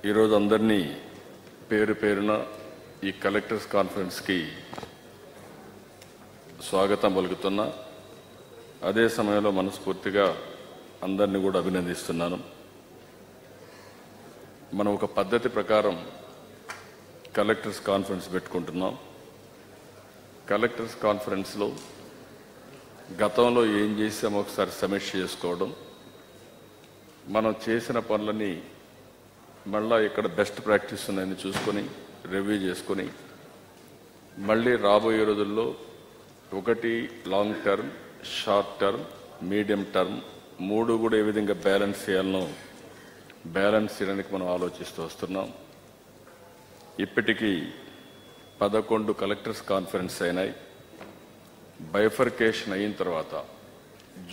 ఈరోజు అందరినీ పేరు పేరున ఈ కలెక్టర్స్ కాన్ఫరెన్స్కి స్వాగతం పలుకుతున్నా. అదే సమయంలో మనస్ఫూర్తిగా అందరినీ కూడా అభినందిస్తున్నాను. మనం ఒక పద్ధతి ప్రకారం కలెక్టర్స్ కాన్ఫరెన్స్ పెట్టుకుంటున్నాం. కలెక్టర్స్ కాన్ఫరెన్స్లో గతంలో ఏం చేసామో ఒకసారి సమీక్ష చేసుకోవడం, మనం చేసిన పనులని మళ్ళా ఇక్కడ బెస్ట్ ప్రాక్టీస్ ఉన్నాయని చూసుకొని రివ్యూ చేసుకొని మళ్ళీ రాబోయే రోజుల్లో ఒకటి long term, short term, medium term మూడు కూడా ఏ విధంగా బ్యాలెన్స్ చేయాలనో బ్యాలెన్స్ చేయడానికి మనం ఆలోచిస్తూ వస్తున్నాం. ఇప్పటికీ 11 కలెక్టర్స్ కాన్ఫరెన్స్ అయినాయి. బైఫర్కేషన్ అయిన తర్వాత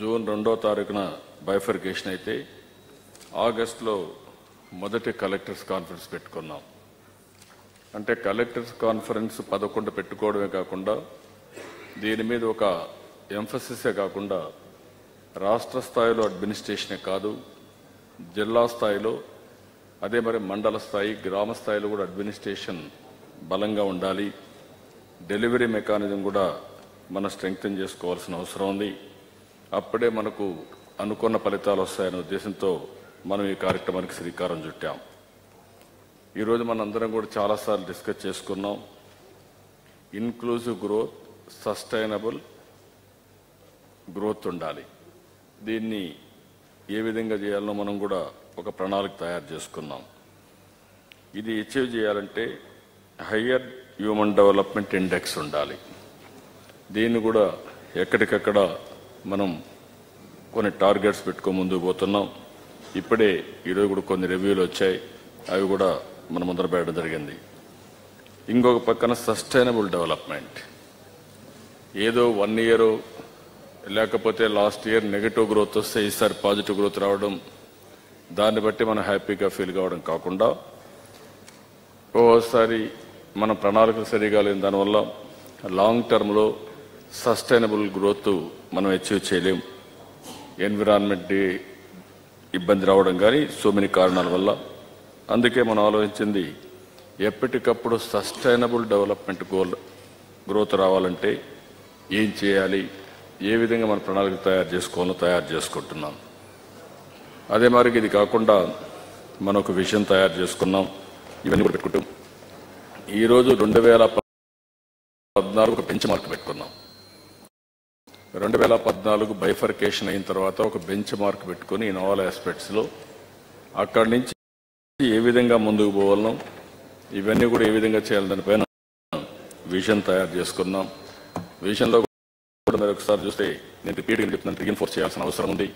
జూన్ 2వ తారీఖున బైఫర్కేషన్ అయితే ఆగస్టులో మొదటి కలెక్టర్స్ కాన్ఫరెన్స్ పెట్టుకున్నాం. అంటే కలెక్టర్స్ కాన్ఫరెన్స్ 11 పెట్టుకోవడమే కాకుండా దీని మీద ఒక ఎంఫసిసే కాకుండా రాష్ట్ర స్థాయిలో అడ్మినిస్ట్రేషనే కాదు, జిల్లా స్థాయిలో అదే మరి మండల స్థాయి, గ్రామ స్థాయిలో కూడా అడ్మినిస్ట్రేషన్ బలంగా ఉండాలి. డెలివరీ మెకానిజం కూడా మనం స్ట్రెంగ్తన్ చేసుకోవాల్సిన అవసరం ఉంది. అప్పుడే మనకు అనుకున్న ఫలితాలు వస్తాయనే ఉద్దేశంతో మనం ఈ కార్యక్రమానికి శ్రీకారం చుట్టాం. ఈరోజు మనందరం కూడా చాలాసార్లు డిస్కస్ చేసుకున్నాం. ఇన్క్లూజివ్ గ్రోత్, సస్టైనబుల్ గ్రోత్ ఉండాలి. దీన్ని ఏ విధంగా చేయాలనో మనం కూడా ఒక ప్రణాళిక తయారు చేసుకున్నాం. ఇది అచీవ్ చేయాలంటే హయ్యర్ హ్యూమన్ డెవలప్మెంట్ ఇండెక్స్ ఉండాలి. దీన్ని కూడా ఎక్కడికక్కడ మనం కొన్ని టార్గెట్స్ పెట్టుకో ముందుకు పోతున్నాం. ఇప్పుడే ఈరోజు కూడా కొన్ని రివ్యూలు వచ్చాయి, అవి కూడా మనం ముందర పెట్టడం జరిగింది. ఇంకొక పక్కన సస్టైనబుల్ డెవలప్మెంట్, ఏదో 1 ఇయర్ లేకపోతే లాస్ట్ ఇయర్ నెగటివ్ గ్రోత్ వస్తే ఈసారి పాజిటివ్ గ్రోత్ రావడం, దాన్ని బట్టి మనం హ్యాపీగా ఫీల్ కావడం కాకుండా ఓసారి మన ప్రణాళికలు సరిగా లేని దానివల్ల లాంగ్ టర్మ్లో సస్టైనబుల్ గ్రోత్ మనం అచీవ్ చేయలేం. ఎన్విరాన్మెంట్ ఇబ్బంది రావడం కానీ సో మెనీ కారణాల వల్ల. అందుకే మనం ఆలోచించింది ఎప్పటికప్పుడు సస్టైనబుల్ డెవలప్మెంట్ గోల్ గ్రోత్ రావాలంటే ఏం చేయాలి, ఏ విధంగా మన ప్రణాళిక తయారు చేసుకుంటున్నాం. అదే మరి ఇది కాకుండా మనం ఒక విషయం తయారు చేసుకున్నాం. ఇవన్నీ కూడా పెట్టుకుంటాం. ఈరోజు 2014 ఒక బెంచ్ మార్క్ పెట్టుకున్నాం. 2014 బైఫర్కేషన్ అయిన తర్వాత ఒక బెంచ్ మార్క్ పెట్టుకుని ఇన్ ఆల్ ఆస్పెక్ట్స్లో అక్కడి నుంచి ఏ విధంగా ముందుకు పోవాలనో ఇవన్నీ కూడా ఏ విధంగా చేయాలి దానిపైన విజన్ తయారు చేసుకున్నాం. విజన్లో కూడా మీరు ఒకసారి చూస్తే నేను రిపీట్గా చెప్తున్నాను, రీఎన్ఫోర్స్ చేయాల్సిన అవసరం ఉంది.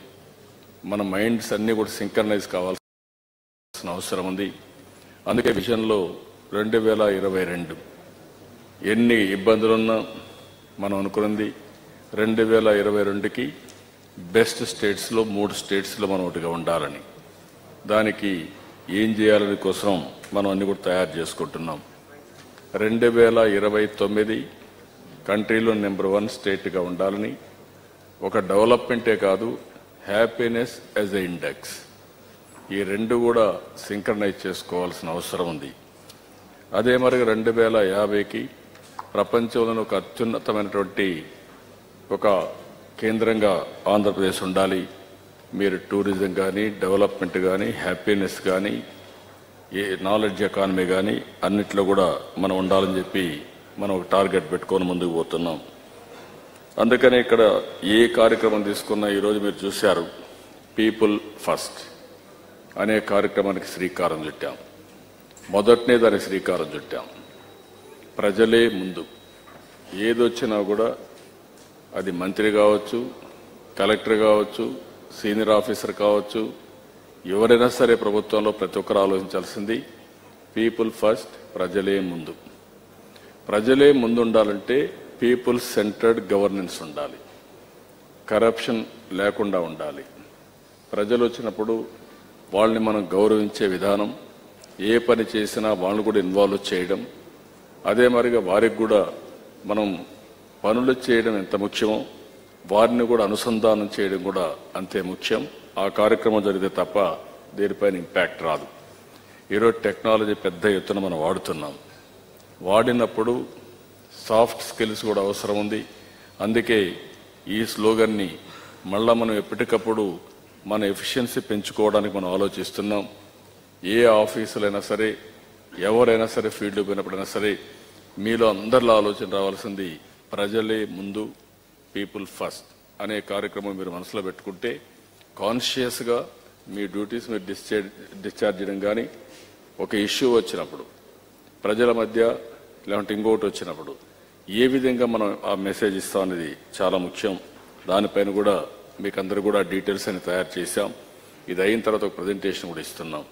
మన మైండ్స్ అన్నీ కూడా సింక్రనైజ్ కావాల్సిన అవసరం ఉంది. అందుకే విజన్లో 2022 ఎన్ని ఇబ్బందులున్నా మనం అనుకున్నది 2022కి బెస్ట్ స్టేట్స్లో 3 స్టేట్స్లో మనం ఒకటిగా ఉండాలని, దానికి ఏం చేయాలని కోసం మనం అన్ని కూడా తయారు చేసుకుంటున్నాం. 2029 కంట్రీలో నెంబర్ 1 స్టేట్గా ఉండాలని, ఒక డెవలప్మెంటే కాదు హ్యాపీనెస్ యాజ్ ఎ ఇండెక్స్, ఈ రెండు కూడా సింక్రనైజ్ చేసుకోవాల్సిన అవసరం ఉంది. అదే మరి 2050కి ప్రపంచంలోని ఒక అత్యున్నతమైనటువంటి ఒక కేంద్రంగా ఆంధ్రప్రదేశ్ ఉండాలి. మీరు టూరిజం కానీ, డెవలప్మెంట్ కానీ, హ్యాపీనెస్ కానీ, ఏ నాలెడ్జ్ ఎకానమీ కానీ అన్నిట్లో కూడా మనం ఉండాలని చెప్పి మనం ఒక టార్గెట్ పెట్టుకొని ముందుకు పోతున్నాం. అందుకని ఇక్కడ ఏ కార్యక్రమం తీసుకున్నా ఈరోజు మీరు చూశారు, పీపుల్ ఫస్ట్ అనే కార్యక్రమానికి శ్రీకారం చుట్టాం. మొదటనే దానికి శ్రీకారం చుట్టాం. ప్రజలే ముందు. ఏదొచ్చినా కూడా అది మంత్రి కావచ్చు, కలెక్టర్ కావచ్చు, సీనియర్ ఆఫీసర్ కావచ్చు, ఎవరైనా సరే ప్రభుత్వంలో ప్రతి ఒక్కరు ఆలోచించాల్సింది పీపుల్ ఫస్ట్, ప్రజలే ముందు. ప్రజలే ముందు ఉండాలంటే పీపుల్ సెంటర్డ్ గవర్నెన్స్ ఉండాలి, కరప్షన్ లేకుండా ఉండాలి. ప్రజలు వచ్చినప్పుడు వాళ్ళని మనం గౌరవించే విధానం, ఏ పని చేసినా వాళ్ళని కూడా ఇన్వాల్వ్ చేయడం, అదే మరిగా వారికి కూడా మనం పనులు చేయడం ఎంత ముఖ్యమో వారిని కూడా అనుసంధానం చేయడం కూడా అంతే ముఖ్యం. ఆ కార్యక్రమం జరిగితే తప్ప దీనిపైన ఇంపాక్ట్ రాదు. ఈరోజు టెక్నాలజీ పెద్ద ఎత్తున మనం వాడుతున్నాం. వాడినప్పుడు సాఫ్ట్ స్కిల్స్ కూడా అవసరం ఉంది. అందుకే ఈ స్లోగన్ని మళ్ళా మనం ఎప్పటికప్పుడు మన ఎఫిషియన్సీ పెంచుకోవడానికి మనం ఆలోచిస్తున్నాం. ఏ ఆఫీసులైనా సరే, ఎవరైనా సరే, ఫీల్డ్ పోయినప్పుడైనా సరే, మీలో అందరిలో ఆలోచన రావాల్సింది ప్రజలే ముందు, పీపుల్ ఫస్ట్ అనే కార్యక్రమం మీరు మనసులో పెట్టుకుంటే కాన్షియస్గా మీ డ్యూటీస్ మీరు డిశ్చార్జ్ చేయడం కానీ, ఒక ఇష్యూ వచ్చినప్పుడు ప్రజల మధ్య లేదంటే ఇంకొకటి వచ్చినప్పుడు ఏ విధంగా మనం ఆ మెసేజ్ ఇస్తాం అనేది చాలా ముఖ్యం. దానిపైన కూడా మీకు అందరూ కూడా డీటెయిల్స్ అని తయారు చేశాం. ఇది అయిన తర్వాత ఒక ప్రజెంటేషన్ కూడా ఇస్తున్నాం.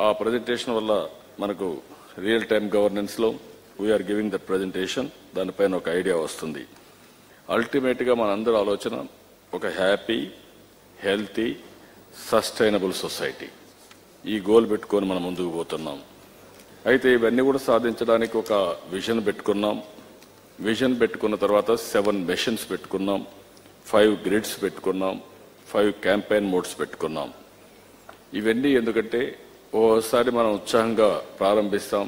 ఆ ప్రజెంటేషన్ వల్ల మనకు రియల్ టైమ్ గవర్నెన్స్లో వీఆర్ గివింగ్ దట్ ప్రజెంటేషన్, దానిపైన ఒక ఐడియా వస్తుంది. అల్టిమేట్గా మనందరి ఆలోచన ఒక హ్యాపీ, హెల్తీ, సస్టైనబుల్ సొసైటీ. ఈ గోల్ పెట్టుకొని మనం ముందుకు పోతున్నాం. అయితే ఇవన్నీ కూడా సాధించడానికి ఒక విజన్ పెట్టుకున్నాం. విజన్ పెట్టుకున్న తర్వాత 7 మిషన్స్ పెట్టుకున్నాం, 5 గ్రిడ్స్ పెట్టుకున్నాం, 5 క్యాంపెయిన్ మోడ్స్ పెట్టుకున్నాం. ఇవన్నీ ఎందుకంటే ఓసారి మనం ఉత్సాహంగా ప్రారంభిస్తాం,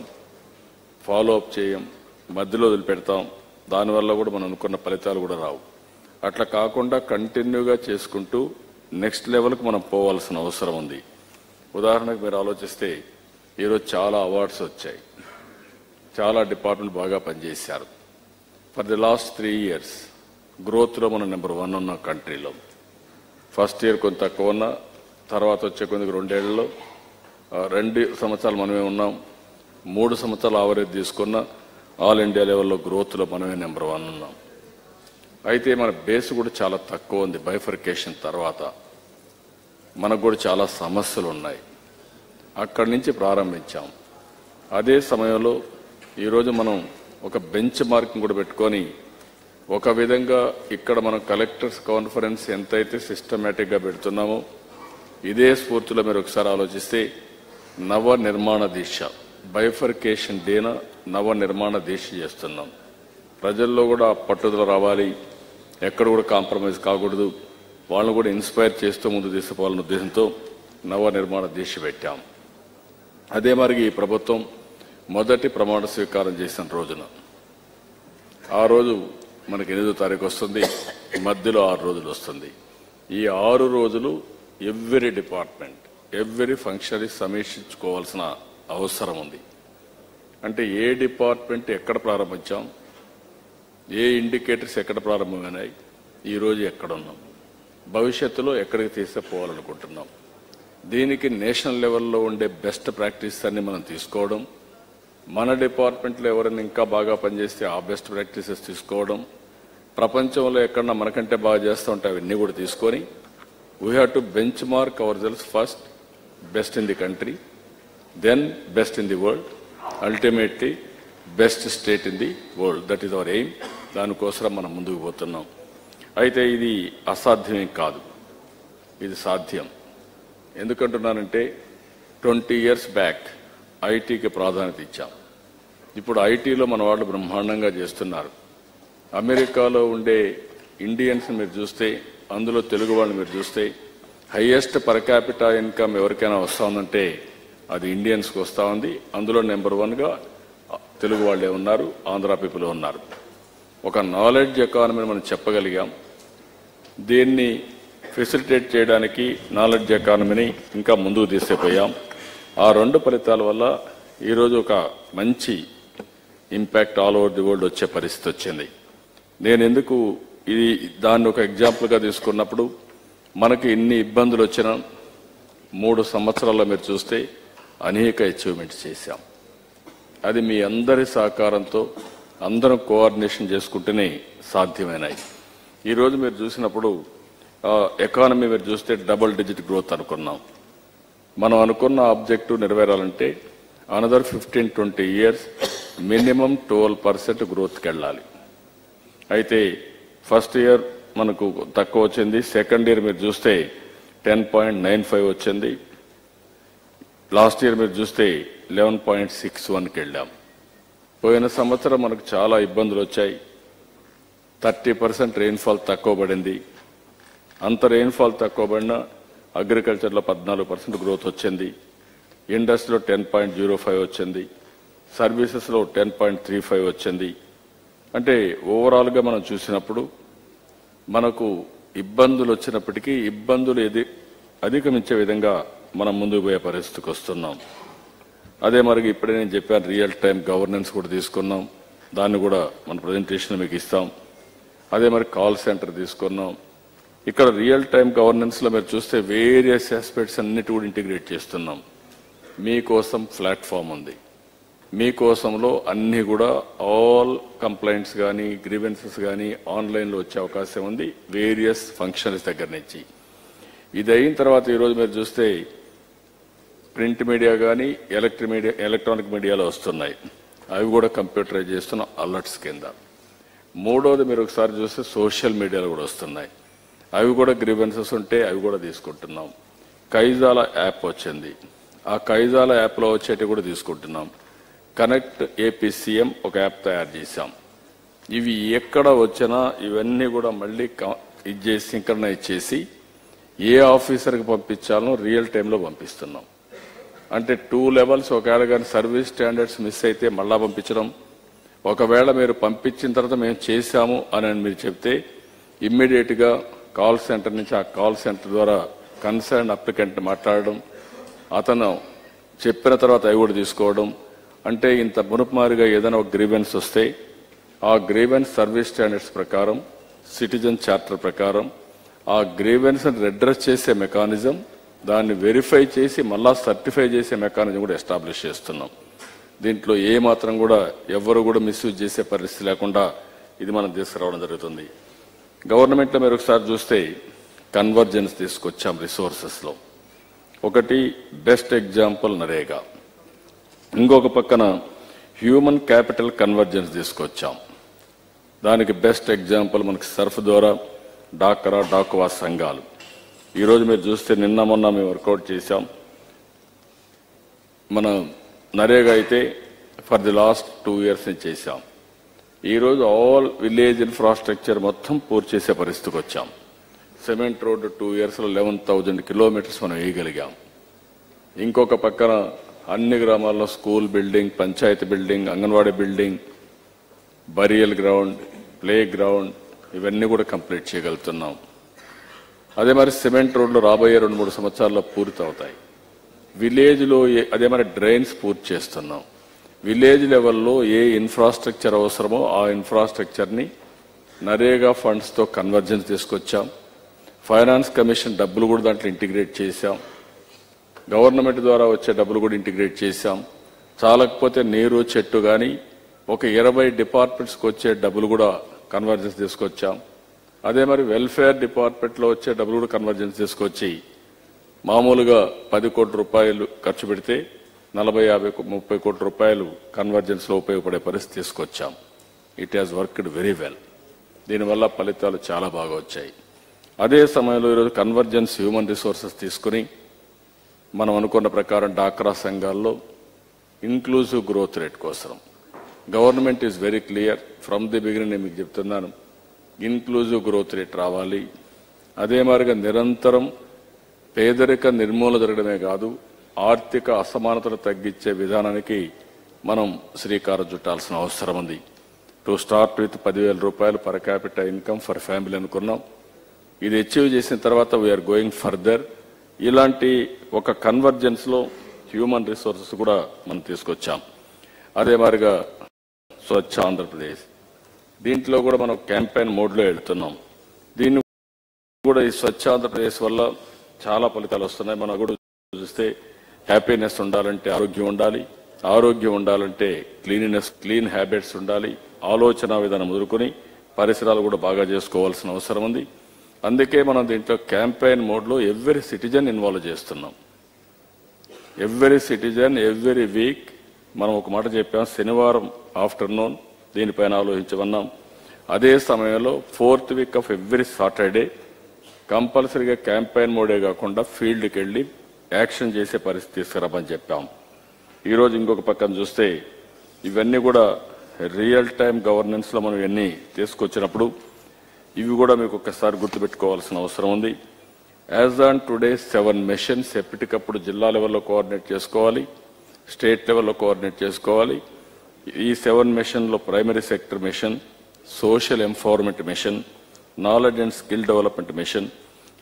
ఫాలో అప్ చేయం, మధ్యలో వదిలిపెడతాం. దానివల్ల కూడా మనం అనుకున్న ఫలితాలు కూడా రావు. అట్లా కాకుండా కంటిన్యూగా చేసుకుంటూ నెక్స్ట్ లెవెల్కి మనం పోవాల్సిన అవసరం ఉంది. ఉదాహరణకు మీరు ఆలోచిస్తే ఈరోజు చాలా అవార్డ్స్ వచ్చాయి. చాలా డిపార్ట్మెంట్ బాగా పనిచేశారు. ఫర్ ది లాస్ట్ 3 years గ్రోత్లో మనం నెంబర్ 1 ఉన్న కంట్రీలో. ఫస్ట్ ఇయర్ కొంత తక్కువ ఉన్నా, తర్వాత వచ్చే కొద్దిగా 2 ఏళ్లలో 2 సంవత్సరాలు మనమే ఉన్నాం. 3 సంవత్సరాలు ఆవరేజ్ తీసుకున్న ఆల్ ఇండియా లెవెల్లో గ్రోత్లో మనమే నెంబర్ 1 ఉన్నాం. అయితే మన బేస్ కూడా చాలా తక్కువ ఉంది. బైఫర్కేషన్ తర్వాత మనకు కూడా చాలా సమస్యలు ఉన్నాయి. అక్కడి నుంచి ప్రారంభించాం. అదే సమయంలో ఈరోజు మనం ఒక బెంచ్ మార్కింగ్ కూడా పెట్టుకొని ఒక విధంగా ఇక్కడ మనం కలెక్టర్స్ కాన్ఫరెన్స్ ఎంతైతే సిస్టమేటిక్గా పెడుతున్నామో ఇదే స్ఫూర్తిలో మీరు ఒకసారి ఆలోచిస్తే నవ నిర్మాణ దీక్ష, బైఫర్కేషన్ డేన నవ నిర్మాణ దీక్ష చేస్తున్నాం. ప్రజల్లో కూడా పట్టుదల రావాలి, ఎక్కడ కూడా కాంప్రమైజ్ కాకూడదు, వాళ్ళని కూడా ఇన్స్పైర్ చేస్తూ ముందు తీసుకుపోవాలనే ఉద్దేశంతో నవ నిర్మాణ దీక్ష పెట్టాం. అదే మరి ఈ ప్రభుత్వం మొదటి ప్రమాణ స్వీకారం చేసిన రోజున, ఆ రోజు మనకి 8వ తారీఖు వస్తుంది, మధ్యలో 6 రోజులు వస్తుంది. ఈ 6 రోజులు ఎవ్రీ డిపార్ట్మెంట్, ఎవ్రీ ఫంక్షనరీ సమీక్షించుకోవాల్సిన అవసరం ఉంది. అంటే ఏ డిపార్ట్మెంట్ ఎక్కడ ప్రారంభించాం, ఏ ఇండికేటర్స్ ఎక్కడ ప్రారంభమైనాయి, ఈరోజు ఎక్కడున్నాం, భవిష్యత్తులో ఎక్కడికి తీసుకుపోవాలనుకుంటున్నాం. దీనికి నేషనల్ లెవెల్లో ఉండే బెస్ట్ ప్రాక్టీస్ అన్ని మనం తీసుకోవడం, మన డిపార్ట్మెంట్లో ఎవరైనా ఇంకా బాగా పనిచేస్తే ఆ బెస్ట్ ప్రాక్టీసెస్ తీసుకోవడం, ప్రపంచంలో ఎక్కడన్నా మనకంటే బాగా చేస్తూ ఉంటే అవన్నీ కూడా తీసుకొని we have to benchmark ourselves first best in the country, then best in the world, ultimately best state in the world. That is our aim. దానికోసం మనం ముందుకు పోతున్నాం. అయితే ఇది అసాధ్యమేం కాదు, ఇది సాధ్యం. ఎందుకంటున్నానంటే 20 years బ్యాక్ ఐటీకి ప్రాధాన్యత ఇచ్చాం. ఇప్పుడు ఐటీలో మన వాళ్ళు బ్రహ్మాండంగా చేస్తున్నారు. అమెరికాలో ఉండే ఇండియన్స్ మీరు చూస్తే, అందులో తెలుగు వాళ్ళని మీరు చూస్తే, హైయెస్ట్ పర్ క్యాపిటా ఇన్కమ్ ఎవరికైనా వస్తూ ఉందంటే అది ఇండియన్స్కి వస్తూ ఉంది. అందులో నెంబర్ 1గా తెలుగు వాళ్ళే ఉన్నారు, ఆంధ్ర పీపుల్ ఉన్నారు. ఒక నాలెడ్జ్ ఎకానమీని మనం చెప్పగలిగాం. దీన్ని ఫెసిలిటేట్ చేయడానికి నాలెడ్జ్ ఎకానమీని ఇంకా ముందుకు తీసుకుపోయాం. ఆ 2 ఫలితాల వల్ల ఈరోజు ఒక మంచి impact all over the world వచ్చే పరిస్థితి వచ్చింది. నేను ఎందుకు దాన్ని ఒక ఎగ్జాంపుల్గా తీసుకున్నప్పుడు, మనకి ఇన్ని ఇబ్బందులు వచ్చినా 3 సంవత్సరాల్లో మీరు చూస్తే అనేక అచీవ్మెంట్స్ చేశాం. అది మీ అందరి సహకారంతో అందరం కోఆర్డినేషన్ చేసుకుంటేనే సాధ్యమైనాయి. ఈరోజు మీరు చూసినప్పుడు ఎకానమీ మీరు చూస్తే డబుల్ డిజిట్ గ్రోత్ అనుకున్నాం. మనం అనుకున్న ఆబ్జెక్టివ్ నెరవేరాలంటే అనదర్ 15-20 years మినిమం 12% గ్రోత్కి వెళ్ళాలి. అయితే ఫస్ట్ ఇయర్ మనకు తక్కువ వచ్చింది, సెకండ్ ఇయర్ మీరు చూస్తే 10.95 వచ్చింది, లాస్ట్ ఇయర్ మీరు చూస్తే 11.61కి వెళ్ళాం. పోయిన సంవత్సరం మనకు చాలా ఇబ్బందులు వచ్చాయి. 30% రెయిన్ఫాల్ తక్కువ పడింది. అంత రెయిన్ఫాల్ తక్కువ పడినా అగ్రికల్చర్లో 14% గ్రోత్ వచ్చింది. ఇండస్ట్రీలో 10.05 వచ్చింది, సర్వీసెస్లో 10.35 వచ్చింది. అంటే ఓవరాల్గా మనం చూసినప్పుడు మనకు ఇబ్బందులు వచ్చినప్పటికీ ఇబ్బందులు అధిగమించే విధంగా మనం ముందుకు పోయే పరిస్థితికి వస్తున్నాం. అదే మరి ఇప్పుడే నేను చెప్పాను, రియల్ టైం గవర్నెన్స్ కూడా తీసుకున్నాం, దాన్ని కూడా మన ప్రజెంటేషన్ మీకు ఇస్తాం. అదే మరి కాల్ సెంటర్ తీసుకున్నాం. ఇక్కడ రియల్ టైం గవర్నెన్స్లో మీరు చూస్తే వేరియస్ ఆస్పెక్ట్స్ అన్నిటి కూడా ఇంటిగ్రేట్ చేస్తున్నాం. మీకోసం ప్లాట్ఫామ్ ఉంది, మీకోసంలో అన్ని కూడా ఆల్ కంప్లైంట్స్ కానీ గ్రీవెన్సెస్ కానీ ఆన్లైన్లో వచ్చే అవకాశం ఉంది, వేరియస్ ఫంక్షన్స్ దగ్గర నుంచి. ఇది అయిన తర్వాత ఈరోజు మీరు చూస్తే ప్రింట్ మీడియా కానీ ఎలక్ట్రానిక్ మీడియాలో వస్తున్నాయి, అవి కూడా కంప్యూటరైజ్ చేస్తున్న అలర్ట్స్ కింద. మూడోది మీరు ఒకసారి చూస్తే సోషల్ మీడియాలో కూడా వస్తున్నాయి, అవి కూడా గ్రీవెన్సెస్ ఉంటే అవి కూడా తీసుకుంటున్నాం. కైజాల యాప్ వచ్చింది, ఆ కైజాల యాప్లో వచ్చేటివి కూడా తీసుకుంటున్నాం. కనెక్ట్ ఏపీసీఎం ఒక యాప్ తయారు చేశాం. ఇవి ఎక్కడ వచ్చినా ఇవన్నీ కూడా మళ్ళీ ఇది చేసి సింక్రనైజ్ చేసి ఏ ఆఫీసర్కి పంపించాలనో రియల్ టైంలో పంపిస్తున్నాం. అంటే 2 లెవెల్స్, ఒకవేళ కానీ సర్వీస్ స్టాండర్డ్స్ మిస్ అయితే మళ్ళా పంపించడం, ఒకవేళ మీరు పంపించిన తర్వాత మేము చేశాము అని మీరు చెప్తే ఇమ్మీడియట్గా కాల్ సెంటర్ నుంచి ఆ కాల్ సెంటర్ ద్వారా కన్సర్న్ అప్లికెంట్ మాట్లాడడం, అతను చెప్పిన తర్వాత అవి కూడా తీసుకోవడం. అంటే ఇంత మునుపుమారిగా ఏదైనా ఒక గ్రీవెన్స్ వస్తే ఆ గ్రీవెన్స్ సర్వీస్ స్టాండర్డ్స్ ప్రకారం, సిటిజన్ చార్టర్ ప్రకారం ఆ గ్రీవెన్స్ రెడ్రెస్ చేసే మెకానిజం, దాన్ని వెరిఫై చేసి మళ్ళా సర్టిఫై చేసే మెకానిజం కూడా ఎస్టాబ్లిష్ చేస్తున్నాం. దీంట్లో ఏ మాత్రం కూడా ఎవరు కూడా మిస్యూజ్ చేసే పరిస్థితి లేకుండా ఇది మనం తీసుకురావడం జరుగుతుంది. గవర్నమెంట్లో మీరు ఒకసారి చూస్తే కన్వర్జెన్స్ తీసుకొచ్చాం రిసోర్సెస్లో. ఒకటి బెస్ట్ ఎగ్జాంపుల్ నరేగా, ఇంకొక పక్కన హ్యూమన్ క్యాపిటల్ కన్వర్జెన్స్ తీసుకొచ్చాం. దానికి బెస్ట్ ఎగ్జాంపుల్ మనకి సర్ఫ్ ద్వారా డాక్వా సంఘాలు. ఈరోజు మీరు చూస్తే నిన్న మొన్న మేము వర్కౌట్ చేశాం. మన నరేగా అయితే ఫర్ ది లాస్ట్ 2 years నుంచి చేశాం. ఈరోజు ఆల్ విలేజ్ ఇన్ఫ్రాస్ట్రక్చర్ మొత్తం పూర్తి చేసే పరిస్థితికి వచ్చాం. సిమెంట్ రోడ్డు 2 yearsలో 11,000 kilometers మనం వేయగలిగాం. ఇంకొక పక్కన అన్ని గ్రామాల్లో school building, panchayati building, anganwadi building, burial ground, play ground ఇవన్నీ కూడా కంప్లీట్ చేయగలుగుతున్నాం. అదే మరి సిమెంట్ రోడ్లు రాబోయే 2-3 సంవత్సరాల్లో పూర్తి అవుతాయి. విలేజ్లో అదే మరి డ్రైన్స్ పూర్తి చేస్తున్నాం. విలేజ్ లెవెల్లో ఏ ఇన్ఫ్రాస్ట్రక్చర్ అవసరమో ఆ ఇన్ఫ్రాస్ట్రక్చర్ని నరేగా ఫండ్స్తో కన్వర్జెన్స్ తీసుకొచ్చాం. ఫైనాన్స్ కమిషన్ డబ్బులు కూడా దాంట్లో ఇంటిగ్రేట్ చేశాం. గవర్నమెంట్ ద్వారా వచ్చే డబ్బులు కూడా ఇంటిగ్రేట్ చేశాం. చాలకపోతే నీరు చెట్టు కానీ ఒక 20 డిపార్ట్మెంట్స్కి వచ్చే డబ్బులు కూడా కన్వర్జెన్స్ తీసుకొచ్చాం. అదే మరి వెల్ఫేర్ డిపార్ట్మెంట్లో వచ్చే డబ్బులు కూడా కన్వర్జెన్స్ తీసుకొచ్చి మామూలుగా 10 కోట్ల రూపాయలు ఖర్చు పెడితే 40, 50, 30 కోట్ల రూపాయలు కన్వర్జెన్స్లో ఉపయోగపడే పరిస్థితి తీసుకొచ్చాం. It has worked very well. దీనివల్ల ఫలితాలు చాలా బాగా వచ్చాయి. అదే సమయంలో ఈరోజు కన్వర్జెన్స్ హ్యూమన్ రిసోర్సెస్ తీసుకుని మనం అనుకున్న ప్రకారం డాక్రా సంఘాల్లో ఇంక్లూజివ్ గ్రోత్ రేట్ కోసం government is very clear from the beginning. నేను మీకు చెప్తున్నాను, ఇన్క్లూజివ్ గ్రోత్ రేట్ రావాలి. అదే మాదిరిగా నిరంతరం పేదరిక నిర్మూలన జరగడమే కాదు, ఆర్థిక అసమానతలు తగ్గించే విధానానికి మనం శ్రీకారం చుట్టాల్సిన అవసరం ఉంది. టు స్టార్ట్ విత్ 10,000 రూపాయలు per capital income for family అనుకున్నాం. ఇది అచీవ్ చేసిన తర్వాత వీఆర్ గోయింగ్ ఫర్దర్. ఇలాంటి ఒక కన్వర్జెన్స్లో హ్యూమన్ రిసోర్సెస్ కూడా మనం తీసుకొచ్చాం. అదే మాదిరిగా స్వచ్ఛ ఆంధ్రప్రదేశ్, దీంట్లో కూడా మనం క్యాంపెయిన్ మోడ్లో వెళ్తున్నాం. దీన్ని కూడా ఈ స్వచ్ఛ ఆంధ్రప్రదేశ్ వల్ల చాలా ఫలితాలు వస్తున్నాయి. మనం కూడా చూస్తే హ్యాపీనెస్ ఉండాలంటే ఆరోగ్యం ఉండాలి, ఆరోగ్యం ఉండాలంటే క్లీన్ హ్యాబిట్స్ ఉండాలి, ఆలోచన విధానం ఎదుర్కొని పరిసరాలు కూడా బాగా చేసుకోవాల్సిన అవసరం ఉంది. అందుకే మనం దీంట్లో క్యాంపెయిన్ మోడ్లో ఎవ్రీ సిటిజన్ ఇన్వాల్వ్ చేస్తున్నాం. ఎవ్రీ సిటిజన్ ఎవ్రీ వీక్ మనం ఒక మాట చెప్పాం, శనివారం ఆఫ్టర్నూన్ దీనిపైన ఆలోచించమన్నాం. అదే సమయంలో 4th week of every Saturday కంపల్సరీగా క్యాంపెయిన్ మోడే కాకుండా ఫీల్డ్కి వెళ్ళి యాక్షన్ చేసే పరిస్థితి తీసుకురామని చెప్పాం. ఈరోజు ఇంకొక పక్కన చూస్తే ఇవన్నీ కూడా రియల్ టైం గవర్నెన్స్లో మనం ఇవన్నీ తీసుకొచ్చినప్పుడు ఇవి కూడా మీకు ఒక్కసారి గుర్తుపెట్టుకోవాల్సిన అవసరం ఉంది. యాజ్ ఆన్ టుడే 7 మిషన్స్ ఎప్పటికప్పుడు జిల్లా లెవెల్లో కోఆర్డినేట్ చేసుకోవాలి, స్టేట్ లెవెల్లో కోఆర్డినేట్ చేసుకోవాలి. ఈ 7 మిషన్లో primary sector mission, social empowerment mission, knowledge and skill development mission,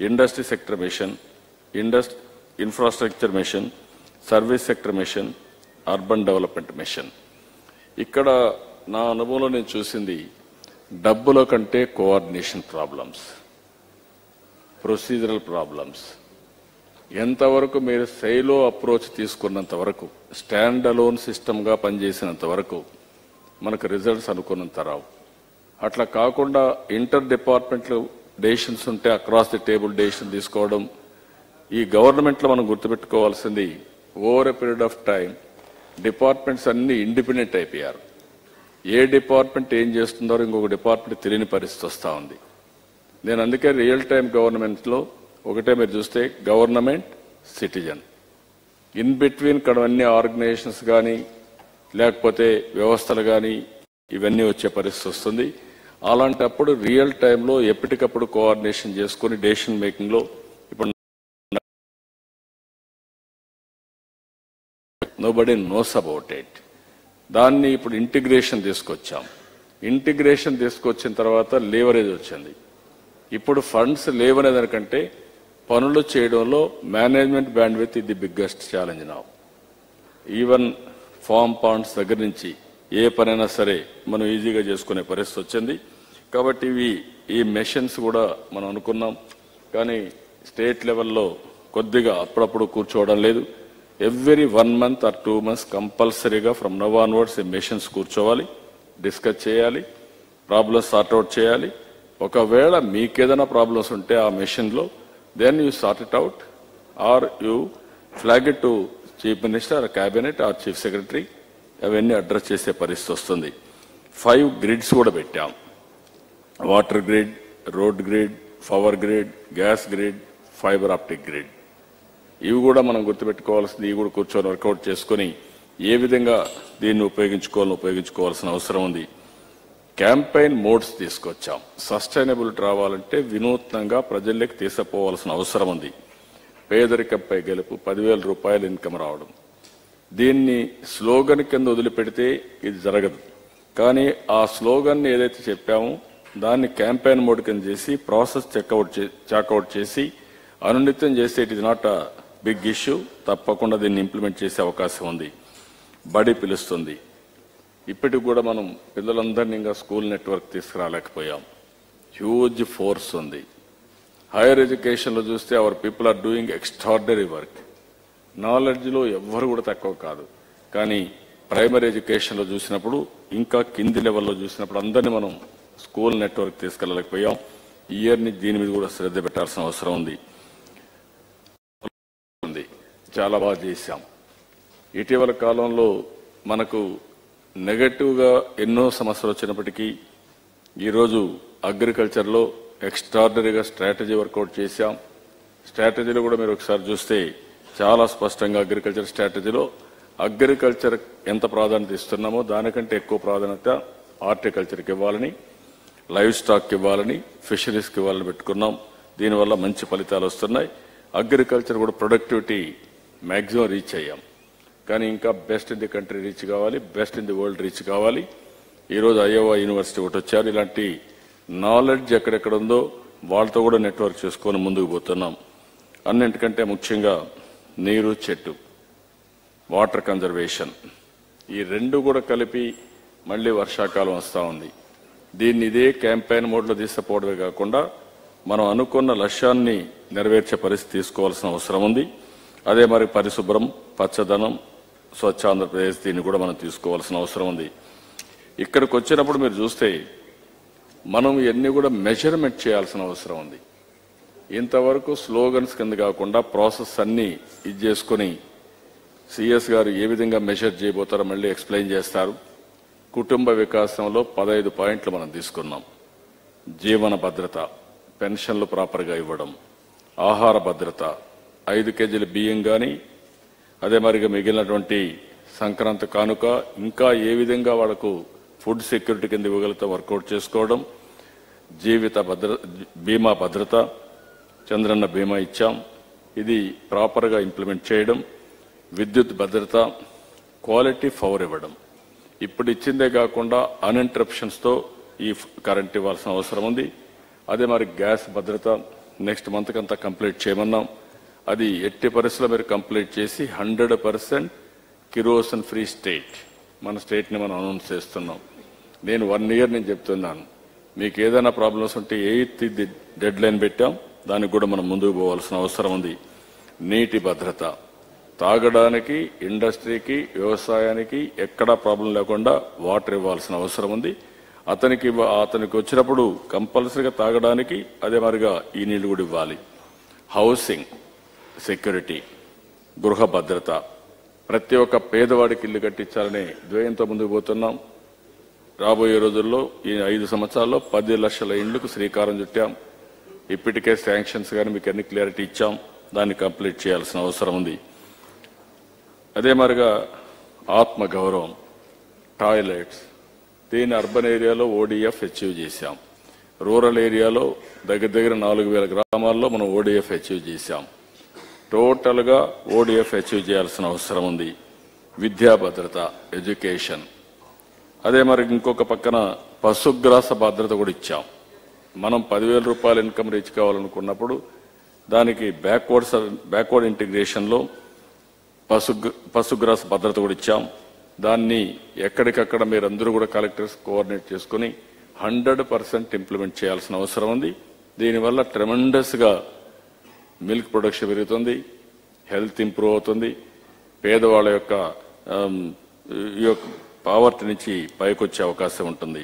industry sector mission, infrastructure mission, service sector mission, urban development mission. ఇక్కడ నా అనుభవంలో నేను చూసింది డబ్బుల కంటే కోఆర్డినేషన్ ప్రాబ్లమ్స్, ప్రొసీజరల్ ప్రాబ్లమ్స్. ఎంతవరకు మీరు సైలో అప్రోచ్ తీసుకున్నంత వరకు, స్టాండ్ అలోన్ సిస్టమ్గా పనిచేసినంత వరకు మనకు రిజల్ట్స్ అనుకున్నంత రావు. అట్లా కాకుండా ఇంటర్ డిపార్ట్మెంట్లు డెసిషన్స్ ఉంటే అక్రాస్ ది టేబుల్ డెసిషన్ తీసుకోవడం. ఈ గవర్నమెంట్లో మనం గుర్తుపెట్టుకోవాల్సింది over a period of time departments అన్ని ఇండిపెండెంట్ అయిపోయారు. ఏ డిపార్ట్మెంట్ ఏం చేస్తుందో ఇంకొక డిపార్ట్మెంట్ తెలియని పరిస్థితి వస్తూ ఉంది. నేను అందుకే రియల్ టైం గవర్నమెంట్లో ఒకటే మీరు చూస్తే గవర్నమెంట్, సిటిజన్, ఇన్ బిట్వీన్ ఇక్కడ అన్ని ఆర్గనైజేషన్స్ కానీ లేకపోతే వ్యవస్థలు కానీ ఇవన్నీ వచ్చే పరిస్థితి వస్తుంది. అలాంటప్పుడు రియల్ టైంలో ఎప్పటికప్పుడు కోఆర్డినేషన్ చేసుకుని డెసిషన్ మేకింగ్లో ఇప్పుడు నోబడీ నోస్ అబౌట్ ఇట్. దాన్ని ఇప్పుడు ఇంటిగ్రేషన్ తీసుకొచ్చాం. ఇంటిగ్రేషన్ తీసుకొచ్చిన తర్వాత లేవరేజ్ వచ్చింది. ఇప్పుడు ఫండ్స్ లేవనే దానికంటే పనులు చేయడంలో మేనేజ్మెంట్ బ్యాండ్విత్ ఇది బిగ్గెస్ట్ ఛాలెంజ్ నా. ఈవెన్ ఫామ్ పాండ్స్ దగ్గర నుంచి ఏ పనైనా సరే మనం ఈజీగా చేసుకునే పరిస్థితి వచ్చింది. కాబట్టి ఈ మెషన్స్ కూడా మనం అనుకున్నాం, కానీ స్టేట్ లెవెల్లో కొద్దిగా అప్పుడప్పుడు కూర్చోవడం లేదు. ఎవ్రీ 1 month or 2 months కంపల్సరీగా ఫ్రమ్ నవ్ ఆన్వర్డ్స్ ఈ మెషన్స్ కూర్చోవాలి, డిస్కస్ చేయాలి, ప్రాబ్లమ్స్ సార్ట్అవుట్ చేయాలి. ఒకవేళ మీకేదైనా ప్రాబ్లమ్స్ ఉంటే ఆ మెషిన్లో then you sort it out or you flag it to chief minister, cabinet or chief secretary. అవన్నీ అడ్రస్ చేసే పరిస్థితి వస్తుంది. 5 grids కూడా పెట్టాం. Water grid, road grid, power grid, gas grid, fibre optic grid. ఇవి కూడా మనం గుర్తుపెట్టుకోవాల్సింది. ఇవి కూడా కూర్చొని వర్కౌట్ చేసుకుని ఏ విధంగా దీన్ని ఉపయోగించుకోవాల్సిన అవసరం ఉంది. క్యాంపెయిన్ మోడ్స్ తీసుకొచ్చాం. సస్టైనబిలిటీ రావాలంటే వినూత్నంగా ప్రజల్లోకి తీసుకుపోవాల్సిన అవసరం ఉంది. పేదరికంపై గెలుపు, 10,000 రూపాయలు ఇన్కమ్ రావడం. దీన్ని స్లోగన్ కింద వదిలిపెడితే ఇది జరగదు. కానీ ఆ స్లోగన్ ఏదైతే చెప్పామో దాన్ని క్యాంపెయిన్ మోడ్ కింద చేసి ప్రాసెస్ చెక్అవుట్ చేసి అనునిత్యం చేస్తే it is not a big issue. తప్పకుండా దీన్ని ఇంప్లిమెంట్ చేసే అవకాశం ఉంది. బడి పిలుస్తుంది. ఇప్పటికి కూడా మనం పిల్లలందరినీ ఇంకా స్కూల్ నెట్వర్క్ తీసుకురాలేకపోయాం. హ్యూజ్ ఫోర్స్ ఉంది. హైయర్ ఎడ్యుకేషన్లో చూస్తే our people are doing extraordinary work. నాలెడ్జ్లో ఎవ్వరు కూడా తక్కువ కాదు. కానీ ప్రైమరీ ఎడ్యుకేషన్లో చూసినప్పుడు, ఇంకా కింది లెవెల్లో చూసినప్పుడు అందరినీ మనం స్కూల్ నెట్వర్క్ తీసుకెళ్ళలేకపోయాం. ఈ ఇయర్ని దీని మీద కూడా శ్రద్ధ పెట్టాల్సిన అవసరం ఉంది. చాలా బాగా చేశాం. ఇటీవల కాలంలో మనకు నెగటివ్గా ఎన్నో సమస్యలు వచ్చినప్పటికీ ఈరోజు అగ్రికల్చర్లో ఎక్స్ట్రార్డినరీగా స్ట్రాటజీ వర్కౌట్ చేశాం. స్ట్రాటజీలో కూడా మీరు ఒకసారి చూస్తే చాలా స్పష్టంగా అగ్రికల్చర్ స్ట్రాటజీలో అగ్రికల్చర్ ఎంత ప్రాధాన్యత ఇస్తున్నామో దానికంటే ఎక్కువ ప్రాధాన్యత హార్టికల్చర్కి ఇవ్వాలని, లైవ్ స్టాక్కి ఇవ్వాలని, ఫిషరీస్కి ఇవ్వాలని పెట్టుకున్నాం. దీనివల్ల మంచి ఫలితాలు వస్తున్నాయి. అగ్రికల్చర్ కూడా ప్రొడక్టివిటీ మ్యాక్సిమం రీచ్ అయ్యాం. కానీ ఇంకా best in the country reach కావాలి, best in the world reach కావాలి. ఈరోజు అయోవా యూనివర్సిటీ ఒకటి వచ్చారు. ఇలాంటి నాలెడ్జ్ ఎక్కడెక్కడ ఉందో వాళ్ళతో కూడా నెట్వర్క్ చేసుకొని ముందుకు పోతున్నాం. అన్నింటికంటే ముఖ్యంగా నీరు, చెట్టు, వాటర్ కన్జర్వేషన్, ఈ రెండు కూడా కలిపి మళ్ళీ వర్షాకాలం వస్తూ ఉంది. దీన్ని ఇదే క్యాంపెయిన్ మోడ్లో తీసుకుపోవడమే కాకుండా మనం అనుకున్న లక్ష్యాన్ని నెరవేర్చే పరిస్థితి తీసుకోవాల్సిన అవసరం ఉంది. అదే మరి పరిశుభ్రం, పచ్చదనం, స్వచ్ఛ ఆంధ్రప్రదేశ్, దీన్ని కూడా మనం తీసుకోవాల్సిన అవసరం ఉంది. ఇక్కడికి వచ్చినప్పుడు మీరు చూస్తే మనం ఇవన్నీ కూడా మెజర్మెంట్ చేయాల్సిన అవసరం ఉంది. ఇంతవరకు స్లోగన్స్ కింద కాకుండా ప్రాసెస్ అన్నీ ఇది చేసుకుని సిఎస్ గారు ఏ విధంగా మెజర్ చేయబోతారో మళ్ళీ ఎక్స్ప్లెయిన్ చేస్తారు. కుటుంబ వికాసంలో 15 పాయింట్లు మనం తీసుకున్నాం. జీవన భద్రత, పెన్షన్లు ప్రాపర్గా ఇవ్వడం, ఆహార భద్రత, 5 కేజీల బియ్యం కానీ, అదే మరిగా మిగిలినటువంటి సంక్రాంతి కానుక, ఇంకా ఏ విధంగా వాళ్ళకు ఫుడ్ సెక్యూరిటీ కింద ఇవ్వగలిగితే వర్కౌట్ చేసుకోవడం, జీవిత బీమా భద్రత, చంద్రన్న బీమా ఇచ్చాం. ఇది ప్రాపర్గా ఇంప్లిమెంట్ చేయడం, విద్యుత్ భద్రత, క్వాలిటీ పవర్ ఇవ్వడం. ఇప్పుడు ఇచ్చిందే కాకుండా అన్ఇంటరప్షన్స్తో ఈ కరెంట్ ఇవ్వాల్సిన అవసరం ఉంది. అదే మరి గ్యాస్ భద్రత నెక్స్ట్ మంత్కి అంతా కంప్లీట్ చేయమన్నాం. అది ఎట్టి పరిస్థితుల్లో మీరు కంప్లీట్ చేసి 100% కిరోసిన్ ఫ్రీ స్టేట్ మన స్టేట్ని మనం అనౌన్స్ చేస్తున్నాం. నేను 1 year నేను చెప్తున్నాను, మీకు ఏదైనా ప్రాబ్లమ్స్ ఉంటే 8th డెడ్ లైన్ పెట్టాం, దానికి కూడా మనం ముందుకు పోవాల్సిన అవసరం ఉంది. నీటి భద్రత, తాగడానికి, ఇండస్ట్రీకి, వ్యవసాయానికి ఎక్కడా ప్రాబ్లం లేకుండా వాటర్ ఇవ్వాల్సిన అవసరం ఉంది. అతనికి వచ్చినప్పుడు కంపల్సరీగా తాగడానికి అదే మరిగా ఈ నీళ్లు కూడా ఇవ్వాలి. హౌసింగ్ సెక్యూరిటీ, గృహ భద్రత, ప్రతి ఒక్క పేదవాడికి ఇల్లు కట్టించాలనే ధ్యేయంతో ముందుకు పోతున్నాం. రాబోయే రోజుల్లో ఈ 5 సంవత్సరాల్లో 10 లక్షల ఇండ్లకు శ్రీకారం చుట్టాం. ఇప్పటికే శాంక్షన్స్ కానీ మీకు అన్ని క్లారిటీ ఇచ్చాం, దాన్ని కంప్లీట్ చేయాల్సిన అవసరం ఉంది. అదే మరిగా ఆత్మగౌరవం, టాయిలెట్స్, దీన్ని అర్బన్ ఏరియాలో ODF అచీవ్ చేశాం. రూరల్ ఏరియాలో దగ్గర 4,000 గ్రామాల్లో మనం ODF అచీవ్ చేశాం. టోటల్గా ODF అచీవ్ చేయాల్సిన అవసరం ఉంది. విద్యా భద్రత, ఎడ్యుకేషన్, అదే మరి ఇంకొక పక్కన పశుగ్రాస భద్రత కూడా ఇచ్చాం. మనం 10,000 రూపాయల ఇన్కమ్ రీచ్ కావాలనుకున్నప్పుడు దానికి బ్యాక్వర్డ్ ఇంటిగ్రేషన్లో పశుగ్రాస భద్రత కూడా ఇచ్చాం. దాన్ని ఎక్కడికక్కడ మీరందరూ కూడా కలెక్టర్స్ కోఆర్డినేట్ చేసుకుని 100% ఇంప్లిమెంట్ చేయాల్సిన అవసరం ఉంది. దీనివల్ల ట్రెమెండస్గా మిల్క్ ప్రొడక్షన్ పెరుగుతుంది, హెల్త్ ఇంప్రూవ్ అవుతుంది, పేదవాళ్ళ యొక్క పావర్టీ నుంచి పైకొచ్చే అవకాశం ఉంటుంది.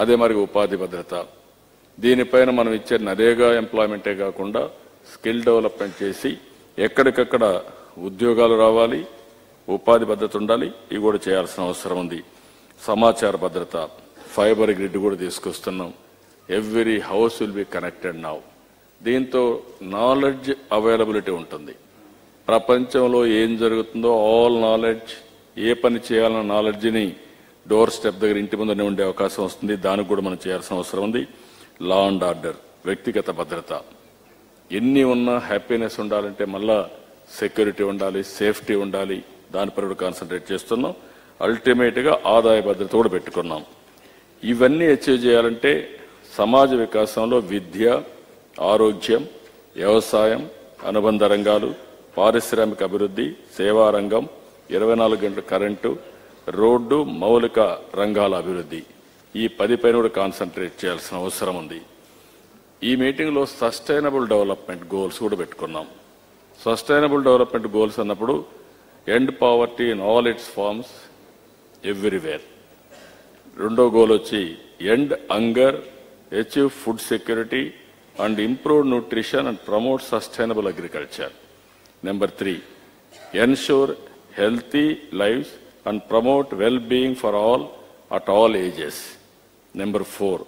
అదే మరి ఉపాధి భద్రత, దీనిపైన మనం ఇచ్చే నరేగా ఎంప్లాయ్మెంటే కాకుండా స్కిల్ డెవలప్మెంట్ చేసి ఎక్కడికక్కడ ఉద్యోగాలు రావాలి, ఉపాధి భద్రత ఉండాలి, ఇవి కూడా చేయాల్సిన అవసరం ఉంది. సమాచార భద్రత, ఫైబర్ గ్రిడ్ కూడా తీసుకొస్తున్నాం. Every house will be connected now. దీంతో నాలెడ్జ్ అవైలబిలిటీ ఉంటుంది. ప్రపంచంలో ఏం జరుగుతుందో ఆల్ నాలెడ్జ్, ఏ పని చేయాలన్న నాలెడ్జ్ని డోర్ స్టెప్ దగ్గర ఇంటి ముందనే ఉండే అవకాశం వస్తుంది. దానికి కూడా మనం చేయాల్సిన అవసరం ఉంది. లా అండ్ ఆర్డర్, వ్యక్తిగత భద్రత, ఎన్ని ఉన్నా హ్యాపీనెస్ ఉండాలంటే మళ్ళా సెక్యూరిటీ ఉండాలి, సేఫ్టీ ఉండాలి. దానిపై కూడా కాన్సన్ట్రేట్ చేస్తున్నాం. అల్టిమేట్గా ఆదాయ భద్రత కూడా పెట్టుకున్నాం. ఇవన్నీ అచీవ్ చేయాలంటే సమాజ వికాసంలో విద్య, ఆరోగ్యం, వ్యవసాయం, అనుబంధ రంగాలు, పారిశ్రామిక అభివృద్ధి, సేవా రంగం, 24 గంటల కరెంటు, రోడ్డు, మౌలిక రంగాల అభివృద్ధి, ఈ 10 పైన కూడా కాన్సన్ట్రేట్ చేయాల్సిన అవసరం ఉంది. ఈ మీటింగ్లో సస్టైనబుల్ డెవలప్మెంట్ గోల్స్ కూడా పెట్టుకున్నాం. సస్టైనబుల్ డెవలప్మెంట్ గోల్స్ అన్నప్పుడు end poverty in all its forms everywhere. రెండో గోల్ వచ్చి end hunger, achieve food security and improve nutrition and promote sustainable agriculture. Number 3, ensure healthy lives and promote well-being for all at all ages. Number 4,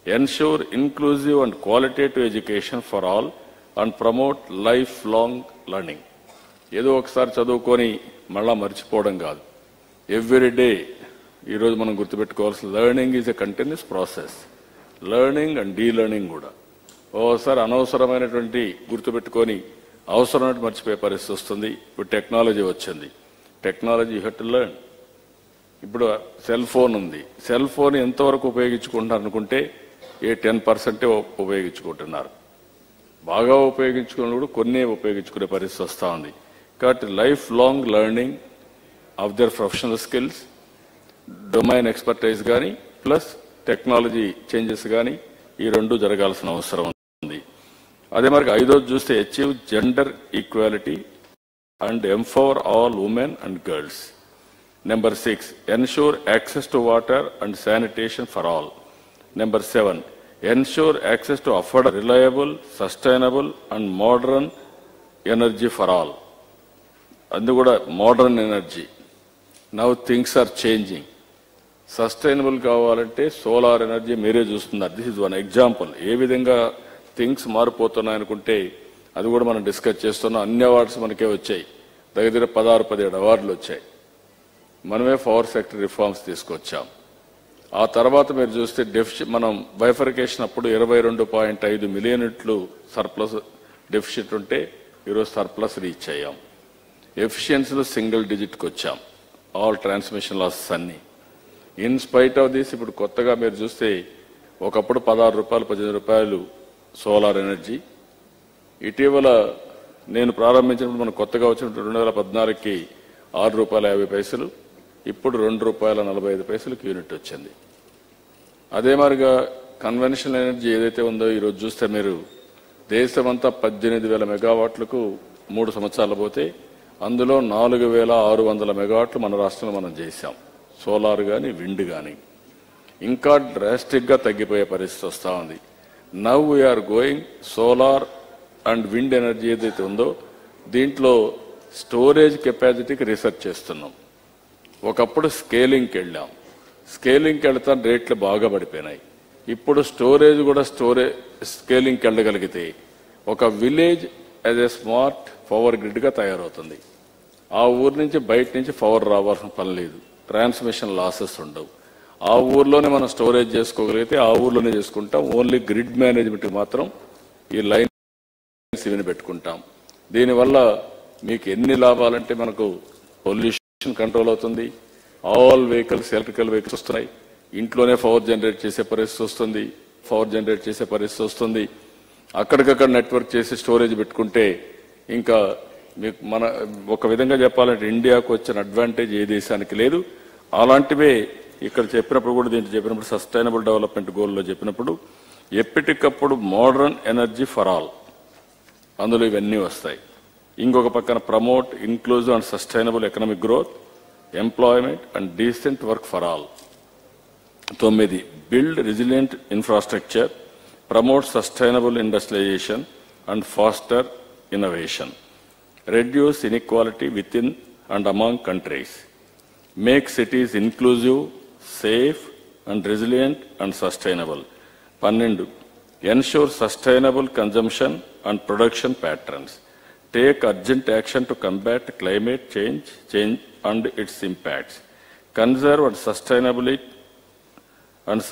ensure inclusive and qualitative education for all and promote lifelong learning. ఏదో ఒకసారి చదువుకొని మళ్ళా మర్చిపోవడం కాదు. Every day ఈరోజు మనం గుర్తుపెట్టుకోవాల్సిన learning is a continuous process. Learning and delearning కూడా. ఓసారి అనవసరమైనటువంటి గుర్తుపెట్టుకొని అవసరమైనట్టు మర్చిపోయే పరిస్థితి వస్తుంది. ఇప్పుడు టెక్నాలజీ వచ్చింది. Technology you have to learn. ఇప్పుడు సెల్ ఫోన్ ఉంది. సెల్ ఫోన్ ఎంతవరకు ఉపయోగించుకుంటున్నారు అనుకుంటే 10% ఉపయోగించుకుంటున్నారు. బాగా ఉపయోగించుకున్న కూడా కొన్ని ఉపయోగించుకునే పరిస్థితి వస్తూ ఉంది. కాబట్టి life long learning of their professional skills, domain expertise కానీ ప్లస్ టెక్నాలజీ చేంజెస్ కానీ ఈ రెండు జరగాల్సిన అవసరం ఉంది. అదే మరి 5వది చూస్తే achieve gender equality and empower all women and girls. Number 6, ensure access to water and sanitation for all. Number 7, ensure access to affordable, reliable, sustainable and modern energy for all. And modern energy. Now things are changing. Sustainable కావాలంటే solar energy మీరే చూస్తున్నారు. This is one example. ఏ విధంగా things మారిపోతున్నాయి అనుకుంటే అది కూడా మనం డిస్కస్ చేస్తున్నాం. అన్ని అవార్డ్స్ మనకే వచ్చాయి. దగ్గర 16-17 అవార్డులు వచ్చాయి. మనమే పవర్ సెక్టర్ రిఫార్మ్స్ తీసుకొచ్చాం. ఆ తర్వాత మీరు చూస్తే మనం బైఫర్కేషన్ అప్పుడు 22.5 మిలియన్ యూనిట్లు సర్ప్లస్ డెఫిసిట్ ఉంటే ఈరోజు సర్ప్లస్ రీచ్ అయ్యాం. ఎఫిషియన్సీలో సింగిల్ డిజిట్కి వచ్చాం. ఆల్ ట్రాన్స్మిషన్ లాసెస్ అన్నీ. ఇన్ స్పైట్ ఆఫ్ దిస్ ఇప్పుడు కొత్తగా మీరు చూస్తే ఒకప్పుడు 16 రూపాయలు 18 రూపాయలు సోలార్ ఎనర్జీ. ఇటీవల నేను ప్రారంభించినప్పుడు మనకు కొత్తగా వచ్చిన 2014కి 6 రూపాయల 50 పైసలు, ఇప్పుడు 2 రూపాయల 45 పైసలకు యూనిట్ వచ్చింది. అదే మాదిరిగా కన్వెన్షనల్ ఎనర్జీ ఏదైతే ఉందో ఈరోజు చూస్తే మీరు దేశమంతా 18,000 మెగావాట్లకు 3 సంవత్సరాలు పోతే అందులో 4,600 మెగావాట్లు మన రాష్ట్రంలో మనం చేశాం. సోలార్ కానీ విండ్ కానీ. ఇంకా డ్రాస్టిక్గా తగ్గిపోయే పరిస్థితి వస్తూ ఉంది. Now we are going solar and wind energy ఏదైతే ఉందో దీంట్లో స్టోరేజ్ కెపాసిటీకి రీసెర్చ్ చేస్తున్నాం. ఒకప్పుడు స్కేలింగ్కి వెళ్ళాం. స్కేలింగ్కి వెళ్తా రేట్లు బాగా పడిపోయినాయి. ఇప్పుడు స్టోరేజ్ కూడా స్కేలింగ్కి వెళ్ళగలిగితే ఒక village as a smart power గ్రిడ్గా తయారవుతుంది. ఆ ఊరు నుంచి బయట నుంచి పవర్ రావాల్సిన పని లేదు. ట్రాన్స్మిషన్ లాసెస్ ఉండవు. ఆ ఊర్లోనే మనం స్టోరేజ్ చేసుకోగలిగితే ఆ ఊర్లోనే చేసుకుంటాం. ఓన్లీ గ్రిడ్ మేనేజ్మెంట్కి మాత్రం ఈ లైన్స్ ఇవన్నీ పెట్టుకుంటాం. దీనివల్ల మీకు ఎన్ని లాభాలంటే మనకు పొల్యూషన్ కంట్రోల్ అవుతుంది. ఆల్ వెహికల్స్ ఎలక్ట్రికల్ వెహికల్స్ వస్తున్నాయి. ఇంట్లోనే పవర్ జనరేట్ చేసే పరిస్థితి వస్తుంది. అక్కడికక్కడ నెట్వర్క్ చేసి స్టోరేజ్ పెట్టుకుంటే ఇంకా మీకు మన ఒక విధంగా చెప్పాలంటే ఇండియాకు వచ్చిన అడ్వాంటేజ్ ఏ దేశానికి లేదు. అలాంటివే ఇక్కడ చెప్పినప్పుడు కూడా దీంట్లో చెప్పినప్పుడు సస్టైనబుల్ డెవలప్మెంట్ గోల్లో చెప్పినప్పుడు ఎప్పటికప్పుడు మోడర్న్ ఎనర్జీ ఫర్ ఆల్, అందులో ఇవన్నీ వస్తాయి. ఇంకొక పక్కన promote inclusive and sustainable economic growth, employment and decent work for all. 9 build resilient infrastructure, promote sustainable industrialisation and foster innovation, reduce inequality within and among countries, make cities inclusive, safe and resilient and sustainable. 12. Ensure sustainable consumption and production patterns. Take urgent action to combat climate change and its impacts. Conserve and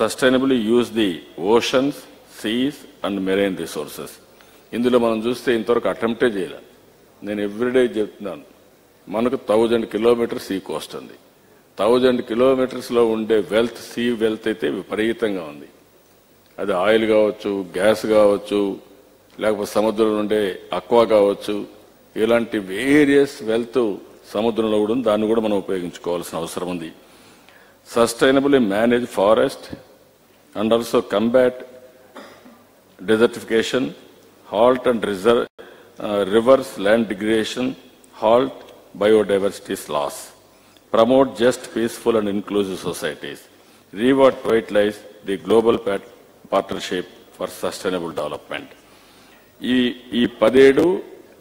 sustainably use the oceans, seas and marine resources. ఇందులో మనం చూస్తే ఇంతవరకు అటెంప్టే చేయాలి. నేను everyday చెప్తున్నాను, మనకు 1000 kilometres sea coast ఉంది. 1000 కిలోమీటర్స్లో ఉండే వెల్త్, సీ వెల్త్ అయితే విపరీతంగా ఉంది. అది ఆయిల్ కావచ్చు, గ్యాస్ కావచ్చు, లేకపోతే సముద్రంలో ఉండే అక్వా కావచ్చు, ఇలాంటి వేరియస్ వెల్త్ సముద్రంలో కూడా దాన్ని కూడా మనం ఉపయోగించుకోవాల్సిన అవసరం ఉంది. Sustainably manage forest and also combat desertification, halt and reverse land degradation, halt biodiversity loss, promote just, peaceful and inclusive societies, revitalize the global partnership for sustainable development. ఈ 17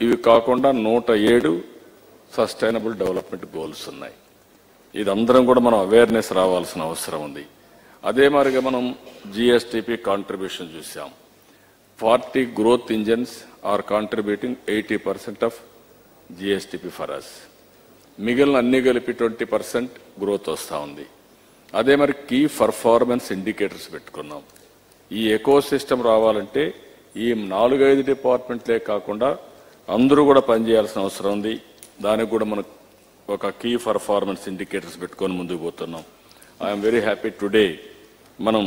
ఇవి కాకుండా 107 సస్టైనబుల్ డెవలప్మెంట్ గోల్స్ ఉన్నాయి. ఇదందరం కూడా మనం awareness రావాల్సిన అవసరం ఉంది. అదే మాదిరిగా మనం జిఎస్టిపి కాంట్రిబ్యూషన్ చూసాం. 40 growth engines are contributing 80% of GSTP for us. మిగిలిన అన్ని కలిపి 20% గ్రోత్ వస్తూ ఉంది. అదే మరి కీ పర్ఫార్మెన్స్ ఇండికేటర్స్ పెట్టుకున్నాం. ఈ ఎకో సిస్టమ్ రావాలంటే ఈ 4-5 డిపార్ట్మెంట్లే కాకుండా అందరూ కూడా పనిచేయాల్సిన అవసరం ఉంది. దానికి కూడా మనం ఒక కీ పర్ఫార్మెన్స్ ఇండికేటర్స్ పెట్టుకొని ముందుకు పోతున్నాం. ఐఎమ్ వెరీ హ్యాపీ టుడే మనం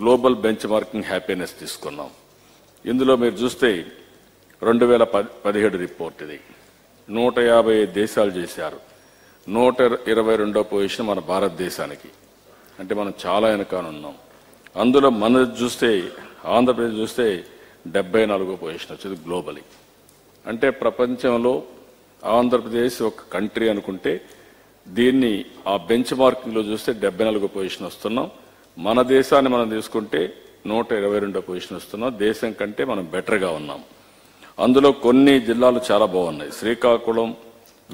గ్లోబల్ బెంచ్ మార్కింగ్ హ్యాపీనెస్ తీసుకున్నాం. ఇందులో మీరు చూస్తే 2017 రిపోర్ట్ ఇది. 150 దేశాలు చేశారు. 122వ పొజిషన్ మన భారతదేశానికి. అంటే మనం చాలా వెనకానున్నాం. అందులో మనది చూస్తే ఆంధ్రప్రదేశ్ చూస్తే 74వ పొజిషన్ వచ్చింది గ్లోబలీ. అంటే ప్రపంచంలో ఆంధ్రప్రదేశ్ ఒక కంట్రీ అనుకుంటే దీన్ని ఆ బెంచ్ మార్కింగ్లో చూస్తే 74వ పొజిషన్ వస్తున్నాం. మన దేశాన్ని మనం తీసుకుంటే 122వ పొజిషన్ వస్తున్నాం. దేశం కంటే మనం బెటర్గా ఉన్నాం. అందులో కొన్ని జిల్లాలు చాలా బాగున్నాయి. శ్రీకాకుళం,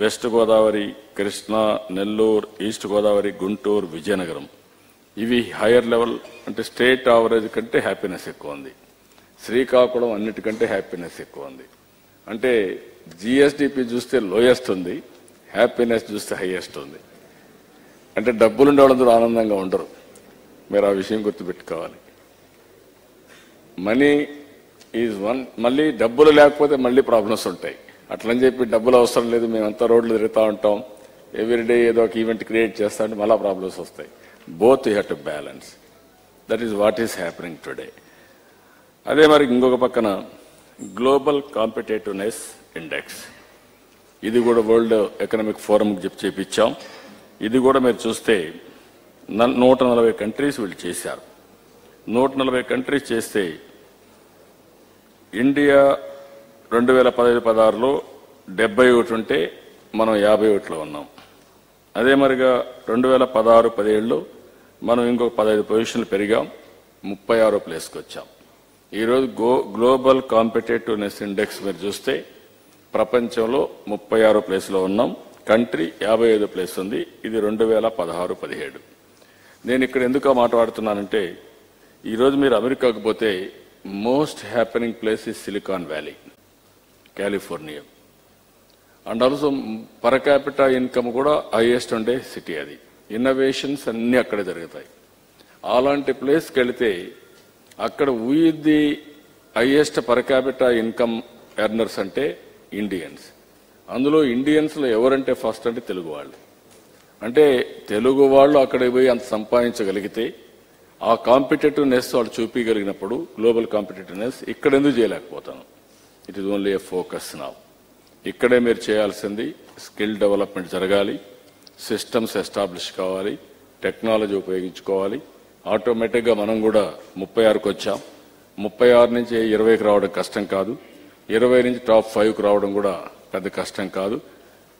వెస్ట్ గోదావరి, కృష్ణా, నెల్లూరు, ఈస్ట్ గోదావరి, గుంటూరు, విజయనగరం ఇవి హైయర్ లెవెల్ అంటే స్టేట్ యావరేజ్ కంటే హ్యాపీనెస్ ఎక్కువ ఉంది. శ్రీకాకుళం అన్నిటికంటే హ్యాపీనెస్ ఎక్కువ ఉంది. అంటే జిఎస్డిపి చూస్తే లోయెస్ట్ ఉంది, హ్యాపీనెస్ చూస్తే హైయెస్ట్ ఉంది. అంటే డబ్బులుండే వాళ్ళందరూ ఆనందంగా ఉండరు. మీరు ఆ విషయం గుర్తుపెట్టుకోవాలి. Money is one. మళ్ళీ డబ్బులు లేకపోతే మళ్ళీ ప్రాబ్లమ్స్ ఉంటాయి. అట్లని చెప్పి డబ్బులు అవసరం లేదు, మేమంతా రోడ్లు తిరుగుతూ ఉంటాం, ఎవ్రీడే ఏదో ఒక ఈవెంట్ క్రియేట్ చేస్తా అంటే మళ్ళీ ప్రాబ్లమ్స్ వస్తాయి. Both you have to balance. That is what is happening today. అదే మరి ఇంకొక పక్కన గ్లోబల్ కాంపిటేటివ్నెస్ ఇండెక్స్, ఇది కూడా వరల్డ్ ఎకనామిక్ ఫోరంకి చేపించాం. ఇది కూడా మీరు చూస్తే 140 కంట్రీస్ వీళ్ళు చేశారు. 140 కంట్రీస్ చేస్తే ఇండియా 2015-16లో 71 ఉంటే మనం 51లో ఉన్నాం. అదే మరిగా 2016-17లో మనం ఇంకొక 15 పొజిషన్లు పెరిగాం, 36వ ప్లేస్కి వచ్చాం. ఈరోజు గ్లోబల్ కాంపిటేటివ్నెస్ ఇండెక్స్ మీరు చూస్తే ప్రపంచంలో 36వ ప్లేస్లో ఉన్నాం. కంట్రీ 55వ ప్లేస్ ఉంది. ఇది 2016-17. నేను ఇక్కడ ఎందుకు మాట్లాడుతున్నానంటే ఈరోజు మీరు అమెరికాకు పోతే most happening place is silicon valley, California. And also per capital income కూడా హైయెస్ట్ ఉండే సిటీ అది. ఇన్నోవేషన్స్ అన్నీ అక్కడే జరుగుతాయి. అలాంటి ప్లేస్కి వెళితే అక్కడ the highest per capital income earners అంటే ఇండియన్స్. అందులో ఇండియన్స్లో ఎవరంటే ఫస్ట్ అంటే తెలుగు వాళ్ళు. అంటే తెలుగు వాళ్ళు అక్కడికి పోయి అంత సంపాదించగలిగితే ఆ కాంపిటేటివ్నెస్ వాళ్ళు చూపించగలిగినప్పుడు గ్లోబల్ కాంపిటేటివ్నెస్ ఇక్కడ ఎందుకు చేయలేకపోతాను? It is only a focus now. ఇక్కడే మీరు చేయాల్సింది స్కిల్ డెవలప్మెంట్ జరగాలి, సిస్టమ్స్ ఎస్టాబ్లిష్ కావాలి, టెక్నాలజీ ఉపయోగించుకోవాలి. ఆటోమేటిక్గా మనం కూడా 36కి వచ్చాం. 36 నుంచి 20కి రావడం కష్టం కాదు, 20 నుంచి టాప్ 5కి రావడం కూడా పెద్ద కష్టం కాదు.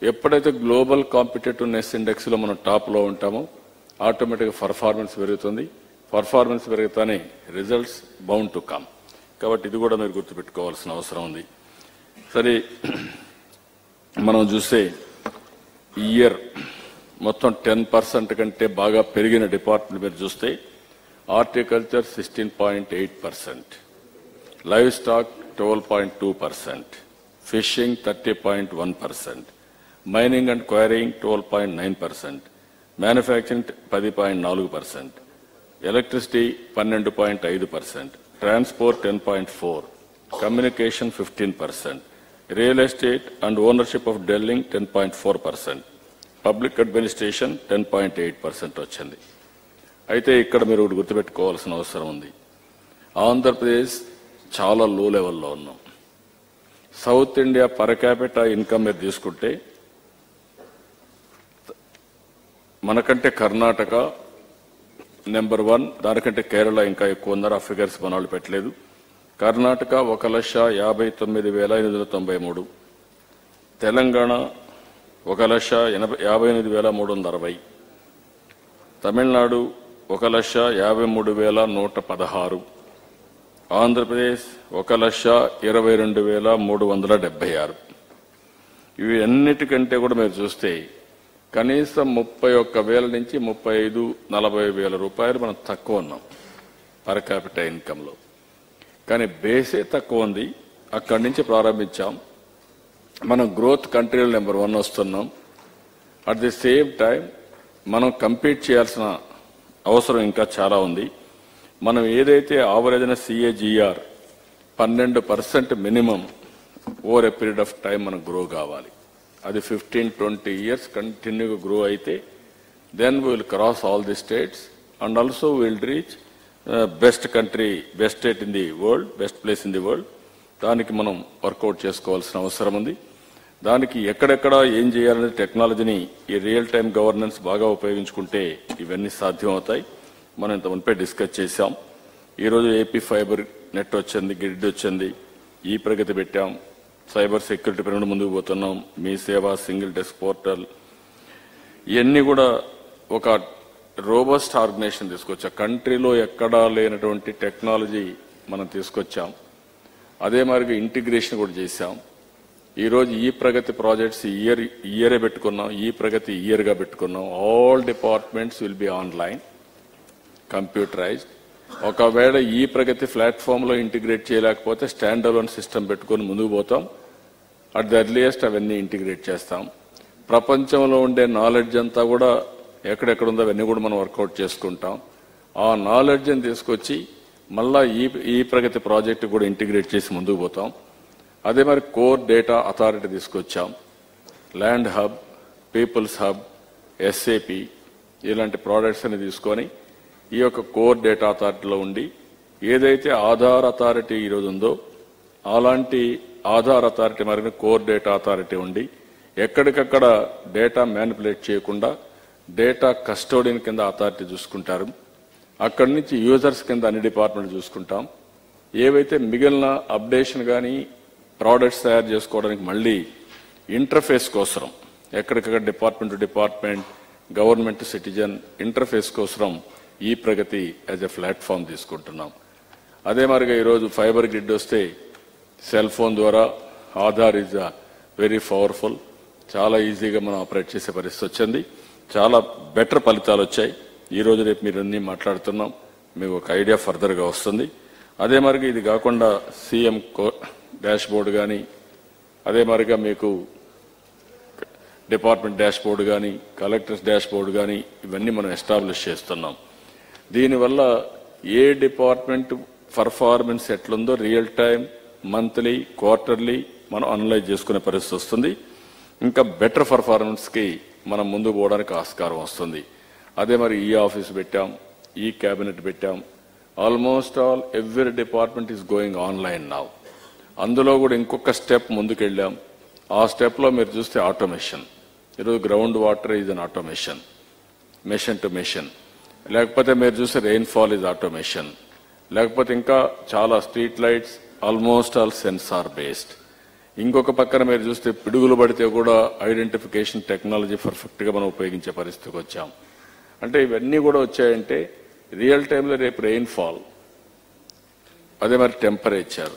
ఎప్పుడైతే గ్లోబల్ కాంపిటేటివ్నెస్ ఇండెక్స్లో మనం టాప్లో ఉంటామో ఆటోమేటిక్గా పర్ఫార్మెన్స్ పెరుగుతుంది. పర్ఫార్మెన్స్ పెరుగుతానే రిజల్ట్స్ బౌండ్ టు కమ్. కాబట్టి ఇది కూడా మీరు గుర్తుపెట్టుకోవాల్సిన అవసరం ఉంది. సరే, మనం చూస్తే ఇయర్ మొత్తం 10% కంటే బాగా పెరిగిన డిపార్ట్మెంట్ మీరు చూస్తే horticulture 16.8%, livestock 12.2%, fishing 30.1%, mining and quarrying 12.9%, manufacturing 10.4%, electricity 12.5%, transport 10.4%, communication 15%, real estate and ownership of dwelling 10.4%, public administration 10.8% వచ్చింది. అయితే ఇక్కడ మీరు ఒకటి గుర్తుపెట్టుకోవాల్సిన అవసరం ఉంది. ఆంధ్రప్రదేశ్ చాలా లో లెవెల్లో ఉన్నాం. South India per capital income మీరు తీసుకుంటే మనకంటే కర్ణాటక నెంబర్ 1, దానికంటే కేరళ ఇంకా ఎక్కువ ఉన్నారు. ఆ ఫిగర్స్ మన వాళ్ళు పెట్టలేదు. కర్ణాటక 1,59,893, తెలంగాణ 1,58,360, తమిళనాడు 1,53,116, ఆంధ్రప్రదేశ్ 1,22,376. ఇవి అన్నిటికంటే కూడా మీరు చూస్తే కనీసం 31,000 నుంచి 35,000-40,000 రూపాయలు మనం తక్కువ ఉన్నాం పర్ క్యాపిటల్ ఇన్కంలో. కానీ బేసే తక్కువ ఉంది. అక్కడి నుంచి ప్రారంభించాం. మనం గ్రోత్ కంట్రీలో నెంబర్ 1 వస్తున్నాం. అట్ ది సేమ్ టైం మనం కంపీట్ చేయాల్సిన అవసరం ఇంకా చాలా ఉంది. మనం ఏదైతే ఆవరేజ్ అయిన CAGR 12% minimum over a period of time మనం గ్రో కావాలి. అది 15-20 years కంటిన్యూగా గ్రో అయితే then we will cross all the states and also will reach best country, best state in the world, best place in the world. దానికి మనం work out చేసుకోవాల్సిన అవసరం ఉంది. దానికి ఎక్కడెక్కడ ఏం చేయాలనేది టెక్నాలజీని, ఈ రియల్ టైం గవర్నెన్స్ బాగా ఉపయోగించుకుంటే ఇవన్నీ సాధ్యం అవుతాయి. మనం ఇంత మునిపే డిస్కస్ చేశాం. ఈరోజు ఏపీ ఫైబర్ నెట్ వచ్చింది, గ్రిడ్ వచ్చింది, ఈ ప్రగతి పెట్టాం, సైబర్ సెక్యూరిటీ పెరుగుడు ముందుకు పోతున్నాం, మీ సేవ, సింగిల్ డెస్క్ పోర్టల్, ఇవన్నీ కూడా ఒక రోబస్ట్ ఆర్గనైజేషన్ తీసుకొచ్చా. కంట్రీలో ఎక్కడా లేనటువంటి టెక్నాలజీ మనం తీసుకొచ్చాం. అదే మాదిరిగా ఇంటిగ్రేషన్ కూడా చేశాం. ఈరోజు ఈ ప్రగతి ప్రాజెక్ట్స్ ఇయరే పెట్టుకున్నాం, ఈ ప్రగతి ఇయర్గా పెట్టుకున్నాం. All departments will be online, computerised. ఒకవేళ ఈ ప్రగతి ప్లాట్ఫామ్లో ఇంటిగ్రేట్ చేయలేకపోతే స్టాండ్ అలోన్ సిస్టమ్ పెట్టుకొని ముందుకు పోతాం. అట్ ది ఎర్లియస్ట్ అవన్నీ ఇంటిగ్రేట్ చేస్తాం. ప్రపంచంలో ఉండే నాలెడ్జ్ అంతా కూడా ఎక్కడెక్కడ ఉందో అవన్నీ కూడా మనం వర్కౌట్ చేసుకుంటాం. ఆ నాలెడ్జ్ని తీసుకొచ్చి మళ్ళా ఈ ప్రగతి ప్రాజెక్టు కూడా ఇంటిగ్రేట్ చేసి ముందుకు పోతాం. అదే మరి కోర్ డేటా అథారిటీ తీసుకొచ్చాం. Land hub, people's hub, SAP ఇలాంటి ప్రోడక్ట్స్ అని తీసుకొని ఈ యొక్క కోర్ డేటా అథారిటీలో ఉండి ఏదైతే ఆధార్ అథారిటీ ఈరోజు ఉందో అలాంటి ఆధార్ అథారిటీ మరి కోర్ డేటా అథారిటీ ఉండి ఎక్కడికక్కడ డేటా మ్యానిపులేట్ చేయకుండా డేటా కస్టోడియన్ కింద అథారిటీ చూసుకుంటారు. అక్కడి నుంచి యూజర్స్ కింద అన్ని డిపార్ట్మెంట్ చూసుకుంటాం. ఏవైతే మిగిలిన అప్డేషన్ కానీ ప్రోడక్ట్స్ తయారు చేసుకోవడానికి మళ్ళీ ఇంటర్ఫేస్ కోసం ఎక్కడికక్కడ department to department, government citizen interface కోసం ఈ ప్రగతి యాజ్ ఎ ప్లాట్ఫామ్ తీసుకుంటున్నాం. అదే మరిగా ఈరోజు ఫైబర్ గ్రిడ్ వస్తే సెల్ ఫోన్ ద్వారా ఆధార్ ఈజ్ వెరీ పవర్ఫుల్, చాలా ఈజీగా మనం ఆపరేట్ చేసే పరిస్థితి వచ్చింది. చాలా బెటర్ ఫలితాలు వచ్చాయి. ఈ రోజు రేపు మీరు అన్ని మాట్లాడుతున్నాం, మీకు ఒక ఐడియా ఫర్దర్గా వస్తుంది. అదే మరిగా ఇది కాకుండా సీఎం డాష్ బోర్డు కానీ అదే మరిగా మీకు డిపార్ట్మెంట్ డాష్ బోర్డు కానీ కలెక్టర్స్ డాష్ బోర్డు కానీ ఇవన్నీ మనం ఎస్టాబ్లిష్ చేస్తున్నాం. దీనివల్ల ఏ డిపార్ట్మెంట్ పర్ఫార్మెన్స్ ఎట్లుందో రియల్ టైం, మంత్లీ, క్వార్టర్లీ మనం అనలైజ్ చేసుకునే పరిస్థితి వస్తుంది. ఇంకా బెటర్ పర్ఫార్మెన్స్కి మనం ముందుకు పోవడానికి ఆస్కారం వస్తుంది. అదే మరి ఈ ఆఫీస్ పెట్టాం, ఈ క్యాబినెట్ పెట్టాం. Almost all every department is going online now. అందులో కూడా ఇంకొక స్టెప్ ముందుకెళ్ళాం. ఆ స్టెప్లో మీరు చూస్తే ఆటోమేషన్. ఈరోజు ground water is an automation, machine to machine. లేకపోతే మీరు చూస్తే రెయిన్ఫాల్ ఈజ్ ఆటోమేషన్. లేకపోతే ఇంకా చాలా street lights almost all sensor based. ఇంకొక పక్కన మీరు చూస్తే పిడుగులు పడితే కూడా ఐడెంటిఫికేషన్ టెక్నాలజీ పర్ఫెక్ట్గా మనం ఉపయోగించే పరిస్థితికి వచ్చాం. అంటే ఇవన్నీ కూడా వచ్చాయంటే రియల్ టైంలో రేపు రెయిన్ఫాల్, అదే మరి టెంపరేచర్,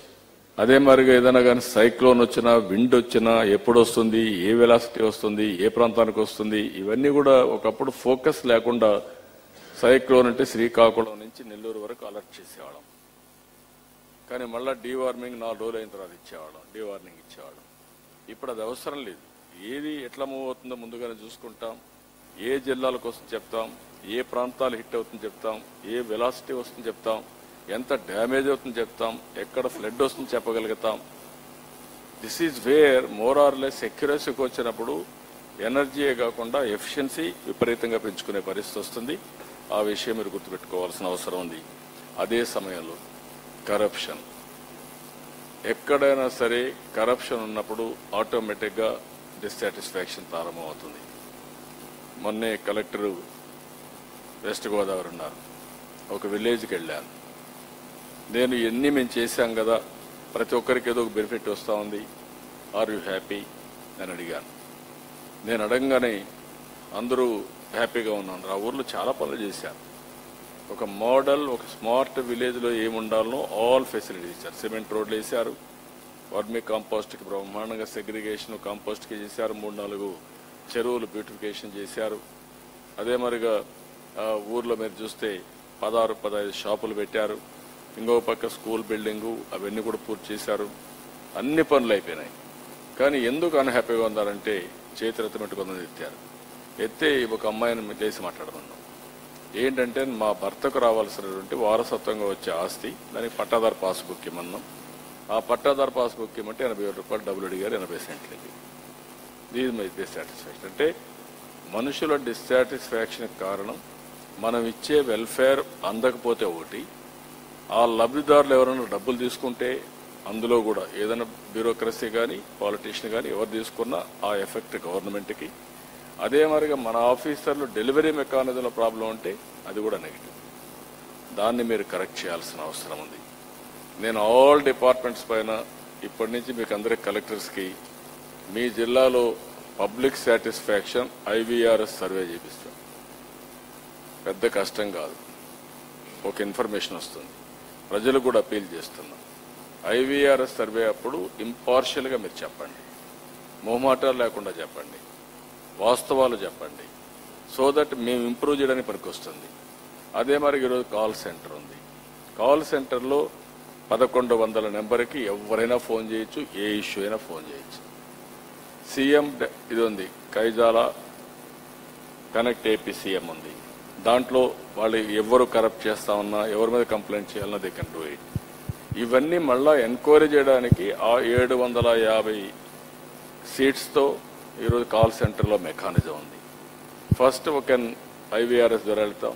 అదే మరిగా ఏదైనా కానీ సైక్లోన్ వచ్చినా, విండ్ వచ్చినా, ఎప్పుడు వస్తుంది, ఏ వెలాసిటీ వస్తుంది, ఏ ప్రాంతానికి వస్తుంది, ఇవన్నీ కూడా ఒకప్పుడు ఫోకస్ లేకుండా సైక్లోన్ అంటే శ్రీకాకుళం నుంచి నెల్లూరు వరకు అలర్ట్ చేసేవాళ్ళం. కానీ మళ్ళీ డీవార్మింగ్ 4 రోజులు అయిన తర్వాత ఇచ్చేవాళ్ళం, డీవార్మింగ్ ఇచ్చేవాళ్ళం. ఇప్పుడు అది అవసరం లేదు. ఏది ఎట్లా మూవ్ అవుతుందో ముందుగానే చూసుకుంటాం. ఏ జిల్లాల కోసం చెప్తాం, ఏ ప్రాంతాలు హిట్ అవుతుందో చెప్తాం, ఏ వెలాసిటీ వస్తుందో చెప్తాం, ఎంత డ్యామేజ్ అవుతుందో చెప్తాం, ఎక్కడ ఫ్లడ్ వస్తుందో చెప్పగలుగుతాం. This is where more or less ఎక్యురసీకి వచ్చినప్పుడు ఎనర్జీయే కాకుండా ఎఫిషియన్సీ విపరీతంగా పెంచుకునే పరిస్థితి వస్తుంది. ఆ విషయం మీరు గుర్తుపెట్టుకోవాల్సిన అవసరం ఉంది. అదే సమయంలో కరప్షన్, ఎక్కడైనా సరే కరప్షన్ ఉన్నప్పుడు ఆటోమేటిక్గా డిస్సాటిస్ఫాక్షన్ ప్రారంభమవుతుంది. మొన్నే కలెక్టరు వెస్ట్ గోదావరి ఉన్నారు, ఒక విలేజ్కి వెళ్ళాను. నేను ఎన్ని మేము చేశాం కదా, ప్రతి ఒక్కరికి ఏదో ఒక బెనిఫిట్ వస్తూ ఉంది, ఆర్ యూ హ్యాపీ అని అడిగాను. నేను అడగగానే అందరూ హ్యాపీగా ఉన్నాను. ఆ ఊర్లో చాలా పనులు చేశారు. ఒక మోడల్, ఒక స్మార్ట్ విలేజ్లో ఏముండాలనో ఆల్ ఫెసిలిటీస్ ఇచ్చారు. సిమెంట్ రోడ్లు వేశారు, వర్మీ కాంపోస్ట్కి బ్రహ్మాండంగా సెగ్రిగేషన్ కాంపోస్ట్కి చేశారు, 3-4 చెరువులు బ్యూటిఫికేషన్ చేశారు. అదే మరిగా ఊర్లో మీరు చూస్తే 16-15 షాపులు పెట్టారు. ఇంకో పక్క స్కూల్ బిల్డింగు అవన్నీ కూడా పూర్తి చేశారు. అన్ని పనులు అయిపోయినాయి. కానీ ఎందుకు అన్హ్యాపీగా ఉన్నారంటే చేతులెత్తమంటే కొంతమంది ఎత్తారు. ఎత్తే ఒక అమ్మాయిని చేసి మాట్లాడమన్నాం. ఏంటంటే మా భర్తకు రావాల్సినటువంటి వారసత్వంగా వచ్చే ఆస్తి, దానికి పట్టాదారు పాస్బుక్ ఇమ్మన్నాం. ఆ పట్టాదారు పాస్బుక్ ఇమ్మంటే 87 రూపాయలు డబ్బులు అడిగారు, 80 సెంట్లకి. దీని మై డిస్సాటిస్ఫాక్షన్. అంటే మనుషుల డిస్సాటిస్ఫాక్షన్కి కారణం మనం ఇచ్చే వెల్ఫేర్ అందకపోతే ఒకటి, ఆ లబ్ధిదారులు ఎవరైనా డబ్బులు తీసుకుంటే అందులో కూడా ఏదైనా బ్యూరోక్రసీ కానీ పాలిటీషియన్ కానీ ఎవరు తీసుకున్నా ఆ ఎఫెక్ట్ గవర్నమెంట్కి. అదే మరిగా మన ఆఫీసర్లు డెలివరీ మెకానిజంలో ప్రాబ్లం ఉంటే అది కూడా నెగిటివ్. దాన్ని మీరు కరెక్ట్ చేయాల్సిన అవసరం ఉంది. నేను ఆల్ డిపార్ట్మెంట్స్ పైన ఇప్పటి నుంచి మీకు అందరికి కలెక్టర్స్కి మీ జిల్లాలో పబ్లిక్ సాటిస్ఫాక్షన్ ఐవీఆర్ఎస్ సర్వే చేపిస్తాం. పెద్ద కష్టం కాదు, ఒక ఇన్ఫర్మేషన్ వస్తుంది. ప్రజలు కూడా అపీల్ చేస్తున్నాం. ఐవీఆర్ఎస్ సర్వే అప్పుడు ఇంపార్షియల్గా మీరు చెప్పండి, మొహమాటాలు లేకుండా చెప్పండి, వాస్తవాలు చెప్పండి. సో దట్ మేము ఇంప్రూవ్ చేయడానికి పనికొస్తుంది. అదే మరి ఈరోజు కాల్ సెంటర్ ఉంది. కాల్ సెంటర్లో 1100 నెంబర్కి ఎవరైనా ఫోన్ చేయొచ్చు, ఏ ఇష్యూ అయినా ఫోన్ చేయొచ్చు. సీఎం ఇది ఉంది, కైజాల కనెక్ట్ ఏపీ సీఎం ఉంది, దాంట్లో వాళ్ళు ఎవరు కరప్ట్ చేస్తా ఉన్నా ఎవరి మీద కంప్లైంట్ చేయాలన్నా దే కెన్ డూ ఇట్. ఇవన్నీ మళ్ళా ఎంక్వైరీ చేయడానికి ఆ 750 సీట్స్తో ఈరోజు కాల్ సెంటర్లో మెకానిజం ఉంది. ఫస్ట్ ఒక ఐవీఆర్ఎస్ ద్వారా వెళ్తాం,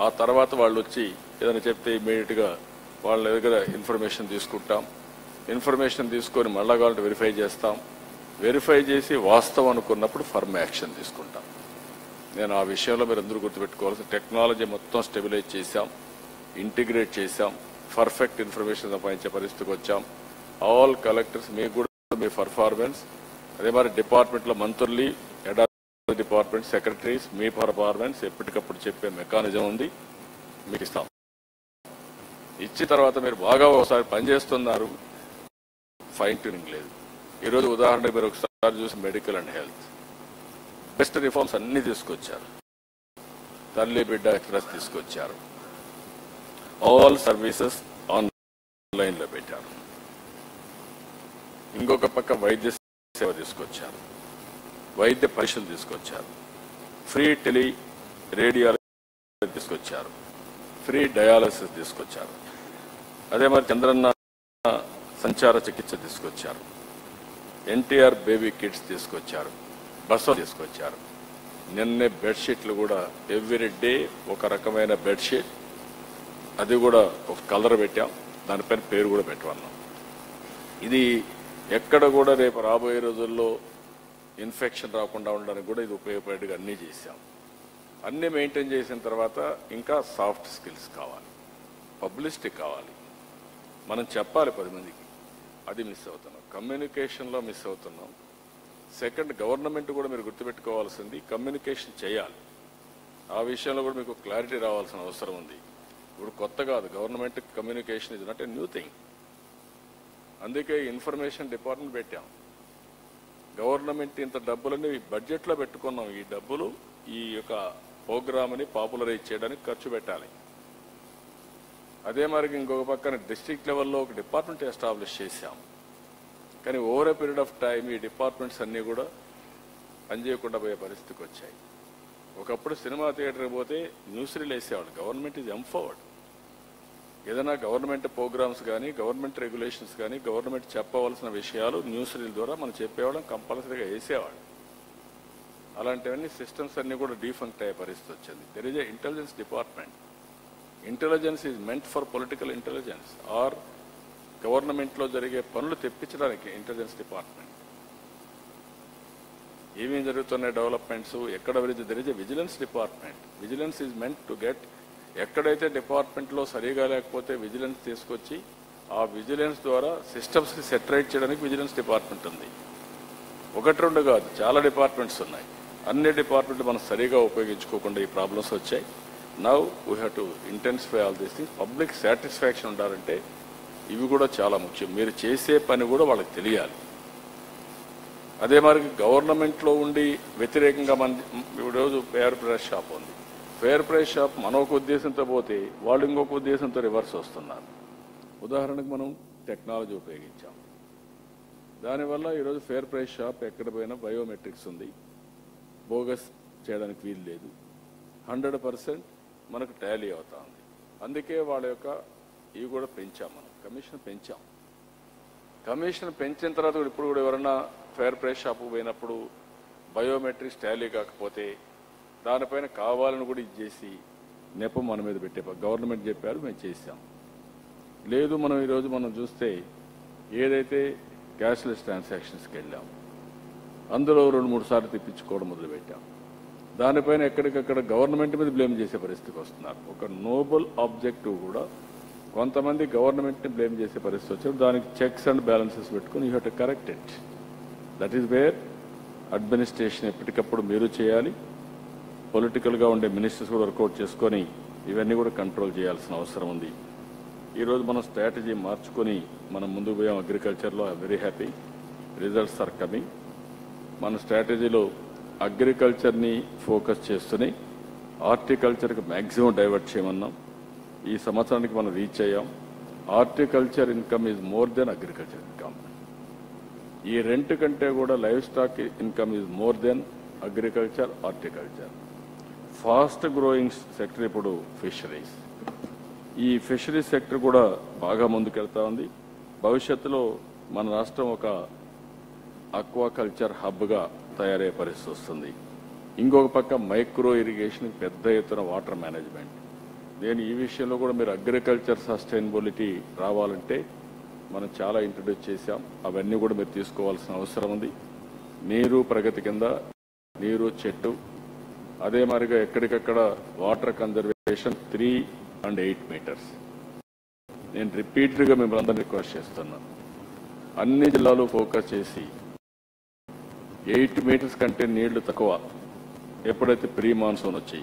ఆ తర్వాత వాళ్ళు వచ్చి ఏదైనా చెప్తే ఇమీడియట్గా వాళ్ళ దగ్గర ఇన్ఫర్మేషన్ తీసుకుంటాం. ఇన్ఫర్మేషన్ తీసుకొని మళ్ళా కావాలంటే వెరిఫై చేస్తాం. వెరిఫై చేసి వాస్తవం అనుకున్నప్పుడు ఫర్మ్ యాక్షన్ తీసుకుంటాం. నేను ఆ విషయంలో మీరు అందరూ గుర్తుపెట్టుకోవాల్సిన టెక్నాలజీ మొత్తం స్టెబిలైజ్ చేశాం, ఇంటిగ్రేట్ చేశాం, పర్ఫెక్ట్ ఇన్ఫర్మేషన్ సంపాదించే పరిస్థితికి వచ్చాం. ఆల్ కలెక్టర్స్ మీకు కూడా మీ పర్ఫార్మెన్స్, అదే మరి డిపార్ట్మెంట్లో మంత్రులు, డిపార్ట్మెంట్ సెక్రటరీస్ మీ పర్ఫార్మెన్స్ ఎప్పటికప్పుడు చెప్పే మెకానిజం ఉంది, మీకు ఇస్తాం. ఇచ్చిన తర్వాత మీరు బాగా ఒకసారి పనిచేస్తున్నారు, ఫైన్ ట్యూనింగ్ లేదు. ఈరోజు ఉదాహరణకు మీరు ఒకసారి చూసి medical and health best reforms అన్ని తీసుకొచ్చారు. తల్లి బిడ్డ ఎక్స్ప్రెస్ తీసుకొచ్చారు. ఆల్ సర్వీసెస్ ఆన్లైన్లో పెట్టారు. ఇంకొక పక్క వైద్య సేవ తీసుకొచ్చారు, వైద్య పరీక్షలు తీసుకొచ్చారు, ఫ్రీ టెలి రేడియాలజీ తీసుకొచ్చారు, ఫ్రీ డయాలసిస్ తీసుకొచ్చారు. అదే మరి చంద్రన్న సంచార చికిత్స తీసుకొచ్చారు, ఎన్టీఆర్ బేబీ కిట్స్ తీసుకొచ్చారు, బస్సు తీసుకొచ్చారు. నిన్నే బెడ్షీట్లు కూడా ఎవ్రీ డే ఒక రకమైన బెడ్షీట్, అది కూడా ఒక కలర్ పెట్టాం, దానిపైన పేరు కూడా పెట్టమన్నాం. ఇది ఎక్కడ కూడా రేపు రాబోయే రోజుల్లో ఇన్ఫెక్షన్ రాకుండా ఉండడానికి కూడా ఇది ఉపయోగపడేట్టుగా అన్నీ చేశాం. అన్నీ మెయింటైన్ చేసిన తర్వాత ఇంకా సాఫ్ట్ స్కిల్స్ కావాలి, పబ్లిసిటీ కావాలి, మనం చెప్పాలి 10 మందికి. అది మిస్ అవుతున్నాం, కమ్యూనికేషన్లో మిస్ అవుతున్నాం. సెకండ్, గవర్నమెంట్ కూడా మీరు గుర్తుపెట్టుకోవాల్సింది కమ్యూనికేషన్ చేయాలి. ఆ విషయంలో కూడా మీకు క్లారిటీ రావాల్సిన అవసరం ఉంది. ఇప్పుడు కొత్త కాదు, government communication is not a new thing. అందుకే ఇన్ఫర్మేషన్ డిపార్ట్మెంట్ పెట్టాం. గవర్నమెంట్ ఇంత డబ్బులని బడ్జెట్లో పెట్టుకున్నాం. ఈ డబ్బులు ఈ యొక్క ప్రోగ్రామ్ని పాపులరైజ్ చేయడానికి ఖర్చు పెట్టాలి. అదే మరి ఇంకొక పక్కన డిస్ట్రిక్ట్ లెవెల్లో ఒక డిపార్ట్మెంట్ ఎస్టాబ్లిష్ చేశాం. కానీ over a period of time ఈ డిపార్ట్మెంట్స్ అన్నీ కూడా పనిచేయకుండా పోయే పరిస్థితికి వచ్చాయి. ఒకప్పుడు సినిమా థియేటర్కి పోతే న్యూస్ రీల్ వేసేవాళ్ళు. Government is empowered. ఏదైనా గవర్నమెంట్ ప్రోగ్రామ్స్ కానీ, గవర్నమెంట్ రెగ్యులేషన్స్ కానీ, గవర్నమెంట్ చెప్పవలసిన విషయాలు న్యూస్ రీల్ ద్వారా మనం చెప్పేవాళ్ళం, కంపల్సరీగా వేసేవాళ్ళు. అలాంటివన్నీ సిస్టమ్స్ అన్నీ కూడా డీఫంక్ట్ అయ్యే పరిస్థితి వచ్చింది. There is a intelligence department. Intelligence is meant for political intelligence or గవర్నమెంట్లో జరిగే పనులు తెప్పించడానికి ఇంటెలిజెన్స్ డిపార్ట్మెంట్. ఏమేమి జరుగుతున్నాయి డెవలప్మెంట్స్, ఎక్కడ there is A vigilance department. Vigilance is meant to get, ఎక్కడైతే డిపార్ట్మెంట్లో సరిగా లేకపోతే విజిలెన్స్ తీసుకొచ్చి ఆ విజిలెన్స్ ద్వారా సిస్టమ్స్కి సెటరేట్ చేయడానికి విజిలెన్స్ డిపార్ట్మెంట్ ఉంది. 1-2 కాదు, చాలా డిపార్ట్మెంట్స్ ఉన్నాయి. అన్ని డిపార్ట్మెంట్లు మనం సరిగా ఉపయోగించుకోకుండా ఈ ప్రాబ్లమ్స్ వచ్చాయి. Now we have to intensify all these things. Public satisfaction ఉండాలంటే ఇవి కూడా చాలా ముఖ్యం. మీరు చేసే పని కూడా వాళ్ళకి తెలియాలి. అదే మరి గవర్నమెంట్లో ఉండి వ్యతిరేకంగా ఈరోజు ఫేర్ ప్రైస్ షాప్ ఉంది. ఫేర్ ప్రైస్ షాప్ మనం ఒక ఉద్దేశంతో పోతే వాళ్ళు ఇంకొక ఉద్దేశంతో రివర్స్ వస్తున్నారు. ఉదాహరణకు మనం టెక్నాలజీ ఉపయోగించాం, దానివల్ల ఈరోజు ఫేర్ ప్రైస్ షాప్ ఎక్కడ పోయినా బయోమెట్రిక్స్ ఉంది, బోగస్ చేయడానికి వీలు లేదు, 100% మనకు టాలీ అవుతా ఉంది. అందుకే వాళ్ళ యొక్క ఇవి కూడా పెంచాం, మనం కమిషన్ పెంచాం. కమిషన్ పెంచిన తర్వాత ఇప్పుడు కూడా ఎవరన్నా ఫేర్ ప్రైస్ షాప్కు పోయినప్పుడు బయోమెట్రిక్స్ టాలీ కాకపోతే దానిపైన కావాలని కూడా ఇచ్చేసి నెపం మన మీద పెట్టే గవర్నమెంట్ చెప్పారు, మేము చేసాం. లేదు మనం ఈరోజు మనం చూస్తే ఏదైతే క్యాష్లెస్ ట్రాన్సాక్షన్స్కి వెళ్ళాం, అందులో 2-3 సార్లు తెప్పించుకోవడం మొదలుపెట్టాం. దానిపైన ఎక్కడికక్కడ గవర్నమెంట్ మీద బ్లేమ్ చేసే పరిస్థితికి వస్తున్నారు. ఒక నోబల్ ఆబ్జెక్టివ్ కూడా కొంతమంది గవర్నమెంట్ని బ్లేమ్ చేసే పరిస్థితి వచ్చినప్పుడు దానికి చెక్స్ అండ్ బ్యాలెన్సెస్ పెట్టుకుని you have to correct it. That is where administration ఎప్పటికప్పుడు మీరు చేయాలి. పొలిటికల్గా ఉండే మినిస్టర్స్ కూడా వర్కౌట్ చేసుకొని ఇవన్నీ కూడా కంట్రోల్ చేయాల్సిన అవసరం ఉంది. ఈరోజు మనం స్ట్రాటజీ మార్చుకొని మనం ముందుకు పోయాం. అగ్రికల్చర్లో I very happy, results are coming. మన స్ట్రాటజీలో అగ్రికల్చర్ని ఫోకస్ చేస్తూనే హార్టికల్చర్కి మ్యాక్సిమం డైవర్ట్ చేయమన్నాం. ఈ సంవత్సరానికి మనం రీచ్ అయ్యాం. Horticulture income is more than agriculture income. ఈ రెంట్ కంటే కూడా live stock income is more than agriculture, horticulture. Fast growing sector ఇప్పుడు ఫిషరీస్. ఈ ఫిషరీస్ సెక్టర్ కూడా బాగా ముందుకెళ్తా ఉంది. భవిష్యత్తులో మన రాష్ట్రం ఒక అక్వాకల్చర్ హబ్గా తయారయ్యే పరిస్థితి వస్తుంది. ఇంకొక పక్క మైక్రో ఇరిగేషన్, పెద్ద ఎత్తున వాటర్ మేనేజ్మెంట్. నేను ఈ విషయంలో కూడా మీరు అగ్రికల్చర్ సస్టైనబిలిటీ రావాలంటే మనం చాలా ఇంట్రడ్యూస్ చేశాం. అవన్నీ కూడా మీరు తీసుకోవాల్సిన అవసరం ఉంది. నీరు ప్రగతి కింద నీరు చెట్టు, అదే మాదిరిగా ఎక్కడికక్కడ వాటర్ కన్జర్వేషన్ 3 and 8 meters. నేను రిపీటెడ్గా మిమ్మల్ని అందరినీ రిక్వెస్ట్ చేస్తున్నాను, అన్ని జిల్లాలు ఫోకస్ చేసి 8 meters కంటే నీళ్లు తక్కువ ఎప్పుడైతే ప్రీ మాన్సూన్ వచ్చి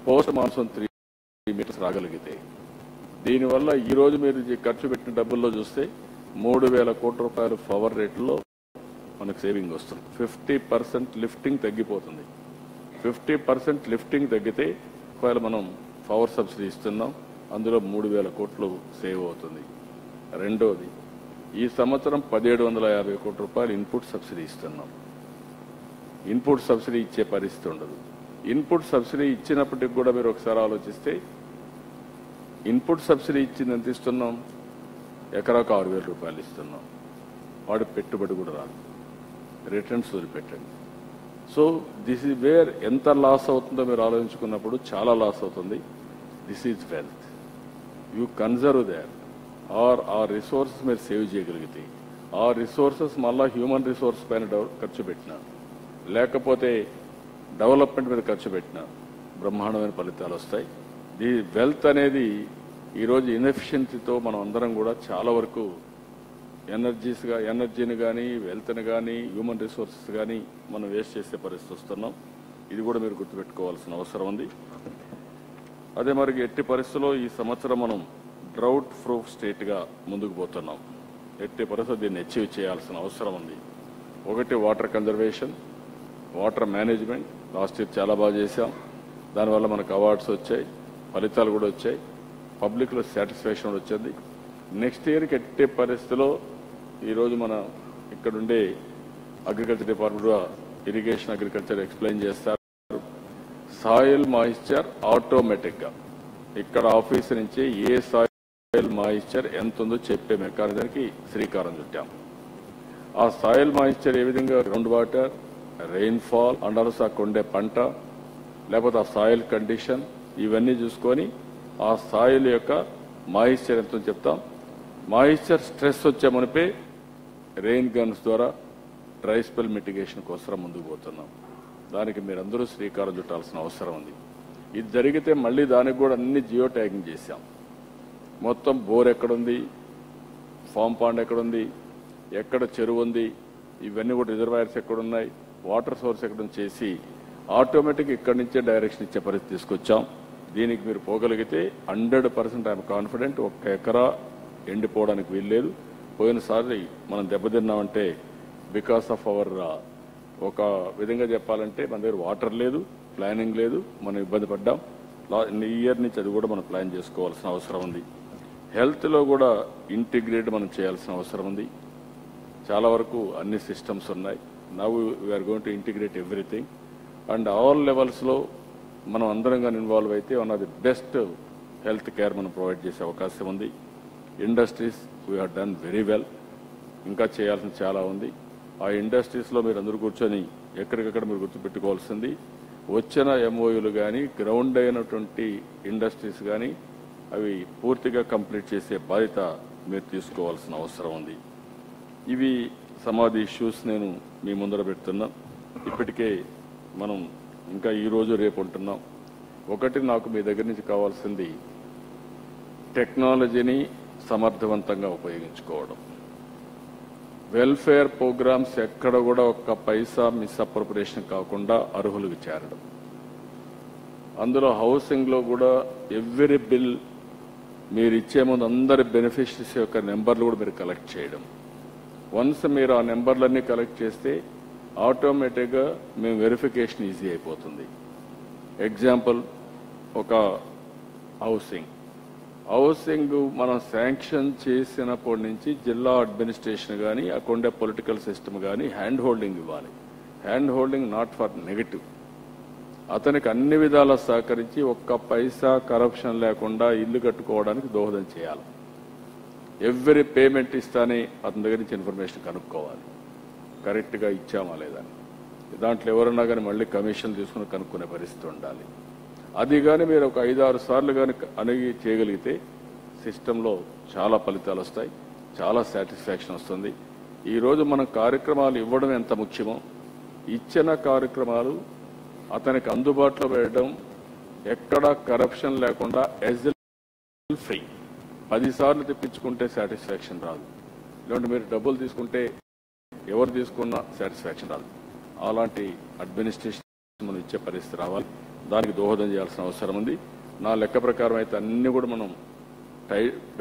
పోస్ట్ మాన్సూన్ 3 meters రాగలిగితే, దీనివల్ల ఈరోజు మీరు ఖర్చు పెట్టిన డబ్బుల్లో చూస్తే 3,000 కోట్ల రూపాయలు పవర్ రేట్లో మనకు సేవింగ్ వస్తుంది. 50% లిఫ్టింగ్ తగ్గిపోతుంది. 50% లిఫ్టింగ్ తగ్గితే మనం పవర్ సబ్సిడీ ఇస్తున్నాం, అందులో 3,000 కోట్లు సేవ్ అవుతుంది. రెండోది, ఈ సంవత్సరం 1,750 కోట్ల రూపాయలు ఇన్పుట్ సబ్సిడీ ఇస్తున్నాం. ఇన్పుట్ సబ్సిడీ ఇచ్చే పరిస్థితి ఉండదు. ఇన్పుట్ సబ్సిడీ ఇచ్చినప్పటికి కూడా మీరు ఒకసారి ఆలోచిస్తే, ఇన్పుట్ సబ్సిడీ ఇచ్చింది ఎంత ఇస్తున్నాం? ఎకరాకు 6,000 రూపాయలు ఇస్తున్నాం. వాడి పెట్టుబడి కూడా రాదు, రిటర్న్స్ వదిలిపెట్టండి. సో దిస్ ఈజ్ వేర్ ఎంత లాస్ అవుతుందో మీరు ఆలోచించుకున్నప్పుడు చాలా లాస్ అవుతుంది. This is wealth. You conserve there. ఆ రిసోర్సెస్ మీరు సేవ్ చేయగలిగితే, ఆ రిసోర్సెస్ మళ్ళా హ్యూమన్ రిసోర్స్ పైన ఖర్చు పెట్టినా, లేకపోతే డెవలప్మెంట్ మీద ఖర్చు పెట్టినా బ్రహ్మాండమైన ఫలితాలు వస్తాయి. ది వెల్త్ అనేది ఈరోజు ఇన్ఎఫిషియన్సీతో మనం అందరం కూడా చాలా వరకు ఎనర్జీని కానీ, వెల్త్ని కానీ, హ్యూమన్ రిసోర్సెస్ కానీ మనం వేస్ట్ చేసే పరిస్థితి వస్తున్నాం. ఇది కూడా మీరు గుర్తుపెట్టుకోవాల్సిన అవసరం ఉంది. అదే మరి ఎట్టి పరిస్థితుల్లో ఈ సంవత్సరం మనం డ్రౌట్ ప్రూఫ్ స్టేట్గా ముందుకు పోతున్నాం. ఎట్టి పరిస్థితుల్లో దీన్ని అచీవ్ చేయాల్సిన అవసరం ఉంది. ఒకటి, water conservation, water management. Last year చాలా బాగా చేశాం. దానివల్ల మనకు అవార్డ్స్ వచ్చాయి, ఫలితాలు కూడా వచ్చాయి, పబ్లిక్లో సాటిస్ఫాక్షన్ వచ్చింది. నెక్స్ట్ ఇయర్కి ఎట్టే పరిస్థితిలో ఈరోజు మన ఇక్కడుండే agriculture department irrigation agriculture explain చేస్తారు. సాయిల్ మాయిశ్చర్ ఆటోమేటిక్గా ఇక్కడ ఆఫీస్ నుంచి ఏ సాయిల్ మాయిశ్చర్ ఎంత ఉందో చెప్పే మెకానిజానికి శ్రీకారం చుట్టాం. ఆ సాయిల్ మాయిశ్చర్ ఏ విధంగా ground water, rainfall, and also కొండే పంట, లేకపోతే ఆ సాయిల్ కండిషన్, ఇవన్నీ చూసుకొని ఆ సాయిల్ యొక్క మాయిశ్చర్ ఎంతో చెప్తాం. మాయిశ్చర్ స్ట్రెస్ వచ్చే మునిపే రెయిన్ గన్స్ ద్వారా డ్రై స్పెల్ మిటిగేషన్ కోసం ముందుకు పోతున్నాం. దానికి మీరందరూ శ్రీకారం చుట్టాల్సిన అవసరం ఉంది. ఇది జరిగితే మళ్ళీ దానికి కూడా అన్ని జియో ట్యాగింగ్ చేశాం. మొత్తం బోర్ ఎక్కడుంది, ఫామ్ పాండ్ ఎక్కడుంది, ఎక్కడ చెరువు ఉంది, ఇవన్నీ కూడా రిజర్వాయర్స్ ఎక్కడున్నాయి, వాటర్ సోర్స్ ఎక్కడ చేసి ఆటోమేటిక్ ఇక్కడి నుంచే డైరెక్షన్ ఇచ్చే పరిస్థితి తీసుకొచ్చాం. దీనికి మీరు పోగలిగితే 100% ఐఎమ్ కాన్ఫిడెంట్. 1 ఎకరా ఎండిపోవడానికి వీల్లేదు. పోయినసారి మనం దెబ్బతిన్నామంటే బికాస్ ఆఫ్ అవర్, ఒక విధంగా చెప్పాలంటే మన దగ్గర వాటర్ లేదు, ప్లానింగ్ లేదు, మనం ఇబ్బంది పడ్డాం. ఈ ఇయర్ నుంచి అది కూడా మనం ప్లాన్ చేసుకోవాల్సిన అవసరం ఉంది. హెల్త్లో కూడా ఇంటిగ్రేట్ మనం చేయాల్సిన అవసరం ఉంది. చాలా వరకు అన్ని సిస్టమ్స్ ఉన్నాయి. Now we are going to integrate everything and all లెవెల్స్లో మనం అందరం కానీ ఇన్వాల్వ్ అయితే one of the best health care మనం ప్రొవైడ్ చేసే అవకాశం ఉంది. Industries we have done very well. ఇంకా చేయాల్సిన చాలా ఉంది. ఆ ఇండస్ట్రీస్లో మీరు అందరూ కూర్చొని ఎక్కడికక్కడ మీరు గుర్తుపెట్టుకోవాల్సింది, వచ్చిన ఎంఓయూలు కానీ, గ్రౌండ్ అయినటువంటి ఇండస్ట్రీస్ కానీ అవి పూర్తిగా కంప్లీట్ చేసే బాధ్యత మీరు తీసుకోవాల్సిన అవసరం ఉంది. ఇవి సమాధి ఇష్యూస్ నేను మీ ముందర పెడుతున్నా. ఇప్పటికే మనం ఇంకా ఈరోజు రేపు ఉంటున్నాం. ఒకటి, నాకు మీ దగ్గర నుంచి కావాల్సింది టెక్నాలజీని సమర్థవంతంగా ఉపయోగించుకోవడం. వెల్ఫేర్ ప్రోగ్రామ్స్ ఎక్కడ కూడా ఒక్క పైసా మిస్అప్రోప్రియేషన్ కాకుండా అర్హులకు చేరడం. అందులో హౌసింగ్లో కూడా ఎవ్రీ బిల్ మీరు ఇచ్చే ముందు అందరి బెనిఫిషరీస్ యొక్క నెంబర్లు కూడా మీరు కలెక్ట్ చేయడం. వన్స్ మీరు ఆ నెంబర్లన్నీ కలెక్ట్ చేస్తే ఆటోమేటిక్గా మేము వెరిఫికేషన్ ఈజీ అయిపోతుంది. ఎగ్జాంపుల్, ఒక హౌసింగ్ మనం శాంక్షన్ చేసినప్పటి నుంచి జిల్లా అడ్మినిస్ట్రేషన్ కానీ, అక్కడే పొలిటికల్ సిస్టమ్ కానీ హ్యాండ్ హోల్డింగ్ ఇవ్వాలి. Hand holding not for negative. అతనికి అన్ని విధాలా సహకరించి ఒక్క పైసా కరప్షన్ లేకుండా ఇల్లు కట్టుకోవడానికి దోహదం చేయాలి. ఎవ్రీ పేమెంట్ ఇస్తానే అతని దగ్గర నుంచి ఇన్ఫర్మేషన్ కనుక్కోవాలి, కరెక్ట్గా ఇచ్చామా లేదా. దాంట్లో ఎవరన్నా కానీ మళ్ళీ కమిషన్ తీసుకుని కనుక్కునే పరిస్థితి ఉండాలి. అది కానీ మీరు ఒక 5-6 సార్లు కానీ అణిగి చేయగలిగితే సిస్టంలో చాలా ఫలితాలు వస్తాయి, చాలా సాటిస్ఫాక్షన్ వస్తుంది. ఈరోజు మనం కార్యక్రమాలు ఇవ్వడం ఎంత ముఖ్యమో, ఇచ్చిన కార్యక్రమాలు అతనికి అందుబాటులో పెట్టడం, ఎక్కడా కరప్షన్ లేకుండా ఎజల్ ఫ్రీ. 10 సార్లు తెప్పించుకుంటే సాటిస్ఫాక్షన్ రాదు, లేదంటే మీరు డబ్బులు తీసుకుంటే ఎవరు తీసుకున్నా సాటిస్ఫాక్షన్ రాదు. అలాంటి అడ్మినిస్ట్రేషన్ మనం ఇచ్చే పరిస్థితి రావాలి. దానికి దోహదం చేయాల్సిన అవసరం ఉంది. నా లెక్క ప్రకారం అయితే అన్ని కూడా మనం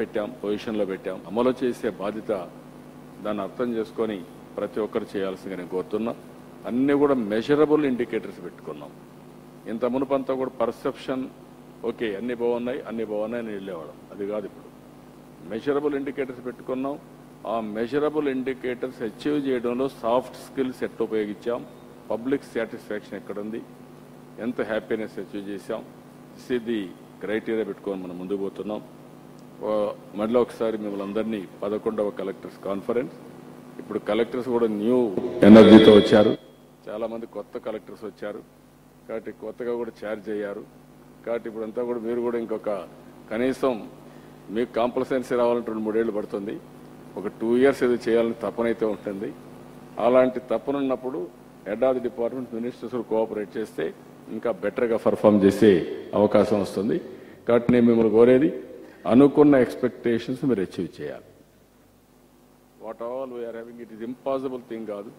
పెట్టాం, పొజిషన్లో పెట్టాం. అమలు చేసే బాధ్యత దాన్ని అర్థం చేసుకొని ప్రతి ఒక్కరు చేయాల్సిందిగా నేను కోరుతున్నా. అన్ని కూడా మెజరబుల్ ఇండికేటర్స్ పెట్టుకున్నాం. ఇంత మునుపంతా కూడా పర్సెప్షన్, ఓకే అన్ని బాగున్నాయి అని వెళ్ళేవాళ్ళం. అది కాదు, ఇప్పుడు మెజరబుల్ ఇండికేటర్స్ పెట్టుకున్నాం. ఆ మెజరబుల్ ఇండికేటర్స్ అచీవ్ చేయడంలో సాఫ్ట్ స్కిల్స్ ఎట్లా ఉపయోగించాం, పబ్లిక్ సాటిస్ఫాక్షన్ ఎక్కడుంది, ఎంత హ్యాపీనెస్ అచీవ్ చేశాం, ఇది క్రైటీరియా పెట్టుకొని మనం ముందుకు పోతున్నాం. మళ్ళీ ఒకసారి మిమ్మల్ని అందరినీ 11వ కలెక్టర్స్ కాన్ఫరెన్స్, ఇప్పుడు కలెక్టర్స్ కూడా న్యూ ఎనర్జీతో వచ్చారు, చాలా మంది కొత్త కలెక్టర్స్ వచ్చారు కాబట్టి కొత్తగా కూడా ఛార్జ్ అయ్యారు. కాబట్టి ఇప్పుడంతా కూడా మీరు కూడా ఇంకొక కనీసం మీకు కాంపల్సెన్సీ రావాలంటే 2-3 ఏళ్ళు పడుతుంది. ఒక 2 ఇయర్స్ ఏదో చేయాలని తపనైతే ఉంటుంది. అలాంటి తపనున్నప్పుడు head of the department ministers cooperate చేస్తే ఇంకా బెటర్గా పర్ఫామ్ చేసే అవకాశం వస్తుంది. కాబట్టి నేను మిమ్మల్ని కోరేది, అనుకున్న ఎక్స్పెక్టేషన్స్ మీరు అచీవ్ చేయాలి. What all we are having, it is impossible thing కాదు.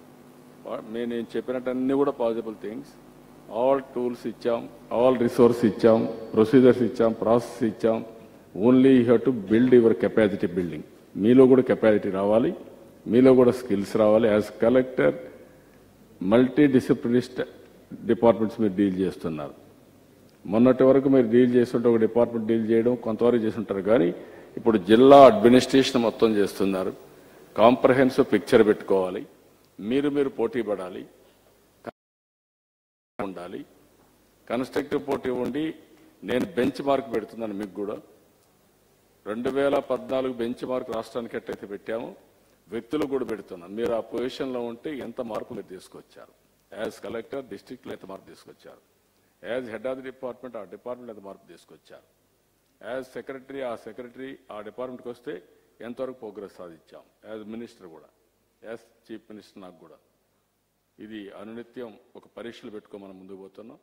నేను చెప్పినట్టు అన్ని కూడా పాసిబుల్ థింగ్స్. ఆల్ టూల్స్ ఇచ్చాం, ఆల్ రిసోర్స్ ఇచ్చాం, ప్రొసీజర్స్ ఇచ్చాం, ప్రాసెస్ ఇచ్చాం. Only you have to build your capacity building. మీలో కూడా కెపాసిటీ రావాలి, మీలో కూడా స్కిల్స్ రావాలి. As collector multi disciplinary departments మీరు డీల్ చేస్తున్నారు. మొన్నటి వరకు మీరు డీల్ చేస్తుంటే ఒక డిపార్ట్మెంట్ డీల్ చేయడం కొంతవరకు చేస్తుంటారు, కానీ ఇప్పుడు జిల్లా అడ్మినిస్ట్రేషన్ మొత్తం చేస్తున్నారు. కాంప్రహెన్సివ్ పిక్చర్ పెట్టుకోవాలి, మీరు పోటీ పడాలి, ఉండాలి. కన్స్ట్రక్టివ్ పోటీ ఉండి నేను బెంచ్ మార్క్ పెడుతున్నాను మీకు కూడా. 2014 బెంచ్ మార్క్ రాష్ట్రానికి ఎట్టయితే పెట్టామో వ్యక్తులు కూడా పెడుతున్నాను. మీరు ఆ పొజిషన్లో ఉంటే ఎంత మార్పు మీరు తీసుకొచ్చారు, యాజ్ కలెక్టర్ డిస్ట్రిక్ట్లో ఎంత మార్పు తీసుకొచ్చారు, as head of the department ఆ డిపార్ట్మెంట్ ఎంత మార్పు తీసుకొచ్చారు, యాజ్ సెక్రటరీ ఆ డిపార్ట్మెంట్కి వస్తే ఎంతవరకు ప్రోగ్రెస్ సాధించాం, యాజ్ మినిస్టర్ కూడా, యాజ్ చీఫ్ మినిస్టర్ నాకు కూడా. ఇది అనునిత్యం ఒక పరీక్షలు పెట్టుకో మనం ముందుకు పోతున్నాం.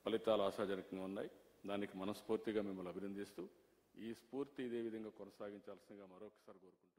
ఫలితాలు ఆశాజనకంగా ఉన్నాయి. దానికి మనస్ఫూర్తిగా మిమ్మల్ని అభినందిస్తూ ఈ స్ఫూర్తి ఇదే విధంగా కొనసాగించాల్సిందిగా మరొకసారి కోరుకుంటున్నాను.